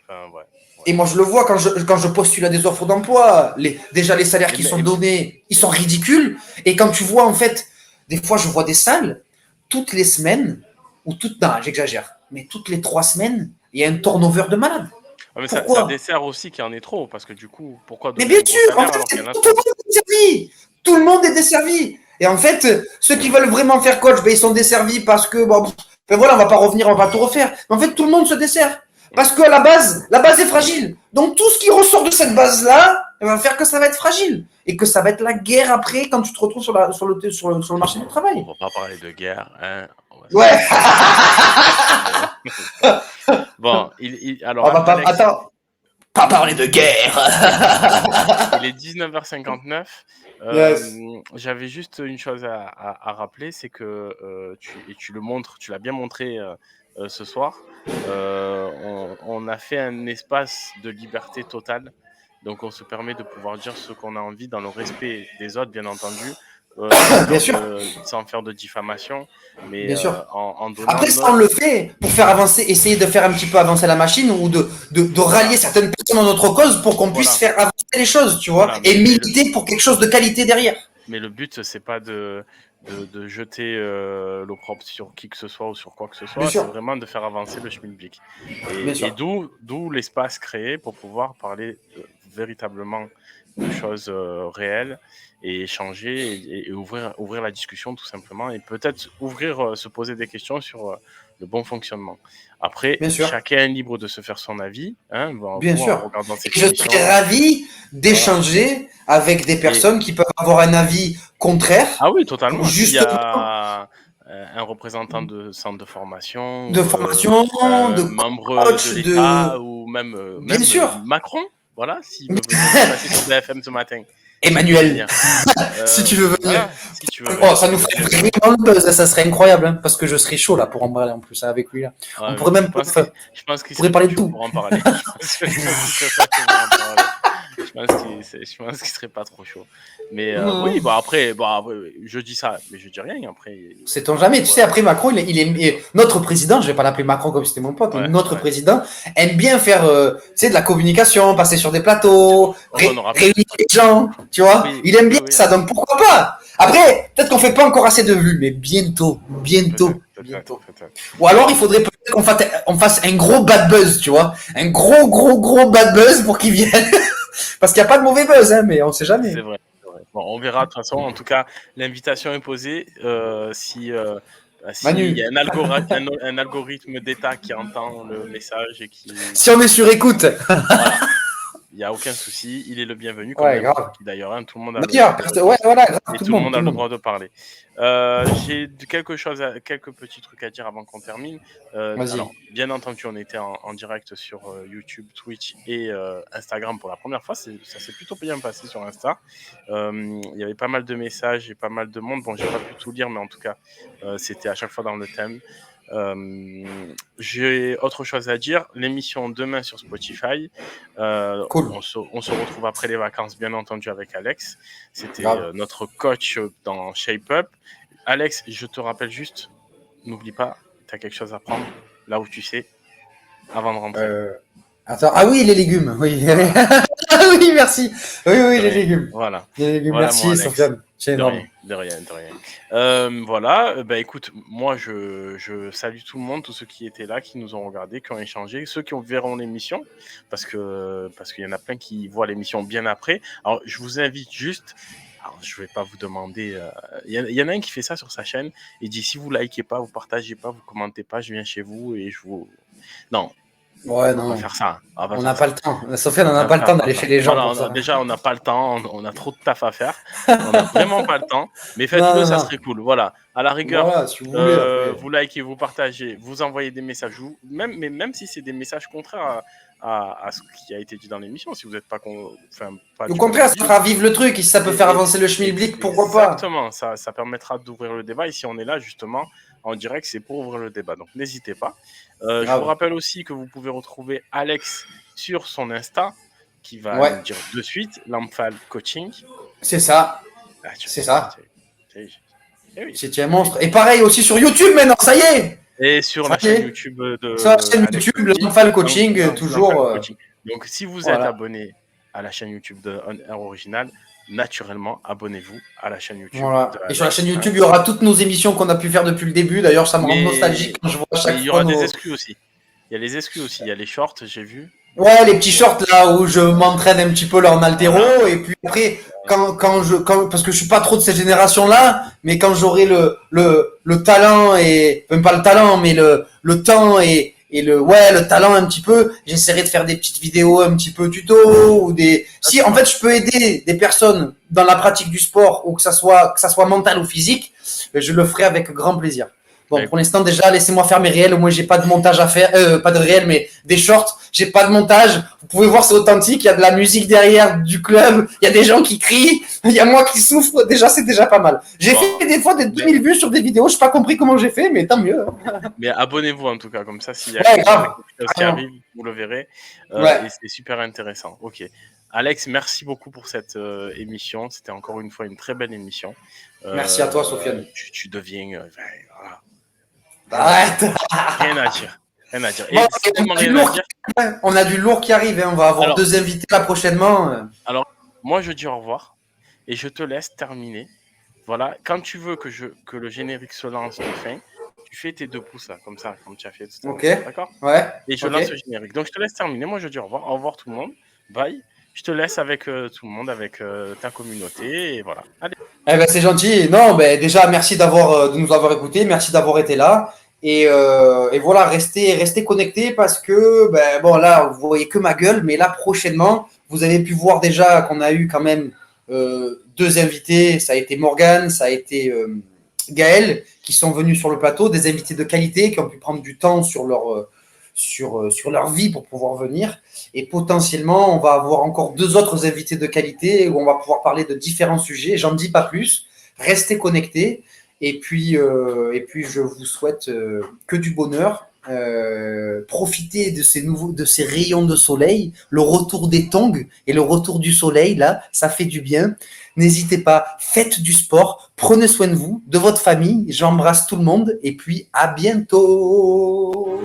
Enfin, ouais. Et moi, je le vois quand je postule à des offres d'emploi. Déjà, les salaires qui sont donnés, ils sont ridicules. Et quand tu vois, en fait, des fois, je vois des salles, toutes les semaines, non, j'exagère, mais toutes les 3 semaines, il y a un turnover de malade. Mais ça dessert aussi qu'il y en ait trop, parce que du coup, pourquoi Mais bien sûr, en fait, tout le monde est desservi. Tout le monde est desservi. Et en fait, ceux qui veulent vraiment faire coach, ben, ils sont desservis parce que, bon, ben voilà, on va pas revenir, on va tout refaire. Mais en fait, tout le monde se dessert. Parce que la base est fragile. Donc, tout ce qui ressort de cette base-là, va faire que ça va être fragile. Et que ça va être la guerre après quand tu te retrouves sur le marché du travail. On va pas parler de guerre, hein. Ouais. Bon, alors. Attends. Pas parler de guerre. Il est 19h59. Yes. J'avais juste une chose à rappeler, c'est que tu le montres, tu l'as bien montré ce soir. On a fait un espace de liberté totale. Donc on se permet de pouvoir dire ce qu'on a envie dans le respect des autres, bien entendu. Sans faire de diffamation, mais bien sûr. En donnant après, ça, on le fait pour faire avancer, essayer de faire un petit peu avancer la machine ou de rallier certaines personnes à notre cause pour qu'on puisse faire avancer les choses, tu vois, et militer pour quelque chose de qualité derrière. Mais le but, c'est pas de jeter l'opprobre sur qui que ce soit ou sur quoi que ce soit, c'est vraiment de faire avancer le schmilblick. Et d'où l'espace créé pour pouvoir parler véritablement de choses réelles et échanger et ouvrir la discussion tout simplement et peut-être se poser des questions sur le bon fonctionnement. Après, chacun est libre de se faire son avis. Hein, bien sûr. Je serais ravi d'échanger avec des personnes qui peuvent avoir un avis contraire. Ah oui, totalement. Il y a un représentant de centre de formation, de membre de l'État ou même Macron. Voilà, s'il veut venir passer sur BFM ce matin. Emmanuel, si tu veux venir. Voilà, si tu veux venir. Ça nous ferait vraiment le buzz, ça serait incroyable, hein, parce que je serais chaud là pour en parler en plus avec lui là. Ouais, on pourrait même je pense qu'il pourrait parler de tout. Pour en parler. Je pense qu'il serait pas trop chaud. Mais oui, après, je dis ça, mais je dis rien. Après, sait-on jamais. Tu sais, après Macron, il est notre président. Je vais pas l'appeler Macron comme si c'était mon pote. Mais notre président aime bien faire, de la communication, passer sur des plateaux, réunir les gens. Tu vois, il aime bien ça. Donc pourquoi pas. Après, peut-être qu'on fait pas encore assez de vues, mais bientôt. Peut-être. Ou alors, il faudrait peut-être qu'on fasse un gros bad buzz, tu vois, un gros bad buzz pour qu'il vienne. Parce qu'il n'y a pas de mauvais buzz, hein, mais on ne sait jamais. C'est vrai. Bon, on verra de toute façon. En tout cas, l'invitation est posée. Si y a un algorithme d'État qui entend le message et qui... Si on est sur écoute. Voilà. Il n'y a aucun souci. Il est le bienvenu. Ouais, grave. D'ailleurs, hein, tout le monde a D'ailleurs, ouais, voilà, grave, et tout le monde a le droit de parler. J'ai quelques petits trucs à dire avant qu'on termine. Alors, bien entendu, on était en direct sur YouTube, Twitch et Instagram pour la première fois. Ça s'est plutôt bien passé sur Insta. Il y avait pas mal de messages et pas mal de monde. Bon, j'ai pas pu tout lire, mais en tout cas, c'était à chaque fois dans le thème. J'ai autre chose à dire. L'émission demain sur Spotify. Cool. On se retrouve après les vacances, bien entendu, avec Alex. C'était notre coach dans Shape Up. Alex, je te rappelle juste, n'oublie pas, tu as quelque chose à prendre là où tu sais, avant de rentrer. Attends, ah oui, les légumes, oui. Oui, merci. Oui, les légumes. Voilà. Les légumes, voilà, merci, Sofiane. C'est énorme. De rien. Voilà, écoute, moi je salue tout le monde, tous ceux qui étaient là, qui nous ont regardés, qui ont échangé, ceux qui verront l'émission, parce qu'il y en a plein qui voient l'émission bien après. Alors, je vous invite juste, alors, je ne vais pas vous demander, il y en a un qui fait ça sur sa chaîne, il dit si vous likez pas, vous partagez pas, vous commentez pas, je viens chez vous et je vous... Non. Ouais, non. On va faire ça. On n'a pas le temps. Sofiane, on n'a pas le temps d'aller chez les gens. Voilà, déjà, on n'a pas le temps. On a trop de taf à faire. On n'a vraiment pas le temps. Mais faites-le, ça serait cool. Voilà. À la rigueur, voilà, si vous voulez, vous likez, vous partagez, vous envoyez des messages. Même si c'est des messages contraires à ce qui a été dit dans l'émission, si vous n'êtes pas... Au contraire, ça fera vivre le truc. Et si ça peut faire avancer le schmilblick, pourquoi pas. Exactement. Ça permettra d'ouvrir le débat. Et si on est là, justement, en direct, c'est pour ouvrir le débat. Donc, n'hésitez pas. Je vous rappelle aussi que vous pouvez retrouver Alex sur son Insta, qui va nous dire de suite, Lamphal Coaching. C'est ça. C'est ça. Oui. C'est un monstre. Et pareil aussi sur YouTube maintenant, ça y est. Et sur la chaîne YouTube de... Sur la chaîne YouTube, Lamphal Coaching, toujours. Donc, si vous êtes abonné à la chaîne YouTube de On Air Original, naturellement, abonnez-vous à la chaîne YouTube. Voilà. Et sur la chaîne YouTube, il y aura toutes nos émissions qu'on a pu faire depuis le début. D'ailleurs, ça me rend nostalgique quand je vois chaque fois. Il y aura des exclus aussi. Il y a les exclus aussi. Il y a les shorts, j'ai vu. Ouais, les petits shorts là où je m'entraîne un petit peu là en haltéro. Voilà. Et puis après, parce que je suis pas trop de cette génération-là, mais quand j'aurai le talent et même pas le talent, mais le temps et le talent un petit peu, j'essaierai de faire des petites vidéos un petit peu tuto ou si en fait je peux aider des personnes dans la pratique du sport ou que ça soit mental ou physique, je le ferai avec grand plaisir. Bon, pour l'instant déjà, laissez-moi faire mes réels. Moi, j'ai pas de montage à faire, pas de réels, mais des shorts. J'ai pas de montage. Vous pouvez voir, c'est authentique. Il y a de la musique derrière du club. Il y a des gens qui crient. Il y a moi qui souffre. Déjà, c'est déjà pas mal. J'ai fait des fois des 2000 vues sur des vidéos. Je n'ai pas compris comment j'ai fait, mais tant mieux. Mais abonnez-vous en tout cas, comme ça, s'il y a quelque chose qui arrive, vous le verrez. Et c'est super intéressant. Ok. Alex, merci beaucoup pour cette émission. C'était encore une fois une très belle émission. Merci à toi, Sofiane. Tu deviens... voilà. Arrête. Rien à dire. Et on a du lourd qui arrive. Hein. On va avoir 2 invités là prochainement. Alors, moi, je dis au revoir et je te laisse terminer. Voilà. Quand tu veux que le générique se lance de fin, tu fais tes 2 pouces là, comme ça, comme tu as fait tout à l'heure. Ok. D'accord ? Ouais. Et je lance le générique. Donc, je te laisse terminer. Moi, je dis au revoir. Au revoir tout le monde. Bye. Je te laisse avec tout le monde, avec ta communauté. Et voilà. Allez. Eh ben, c'est gentil. Non, déjà, merci de nous avoir écoutés. Merci d'avoir été là. Et voilà, restez connectés parce que, là, vous voyez que ma gueule, mais là, prochainement, vous avez pu voir déjà qu'on a eu quand même 2 invités. Ça a été Morgane, ça a été Gaël, qui sont venus sur le plateau, des invités de qualité qui ont pu prendre du temps sur leur vie pour pouvoir venir. Et potentiellement, on va avoir encore 2 autres invités de qualité où on va pouvoir parler de différents sujets. J'en dis pas plus. Restez connectés. Et puis, je vous souhaite que du bonheur. Profitez de ces rayons de soleil, le retour des tongs et le retour du soleil, là, ça fait du bien. N'hésitez pas, faites du sport, prenez soin de vous, de votre famille. J'embrasse tout le monde et puis à bientôt.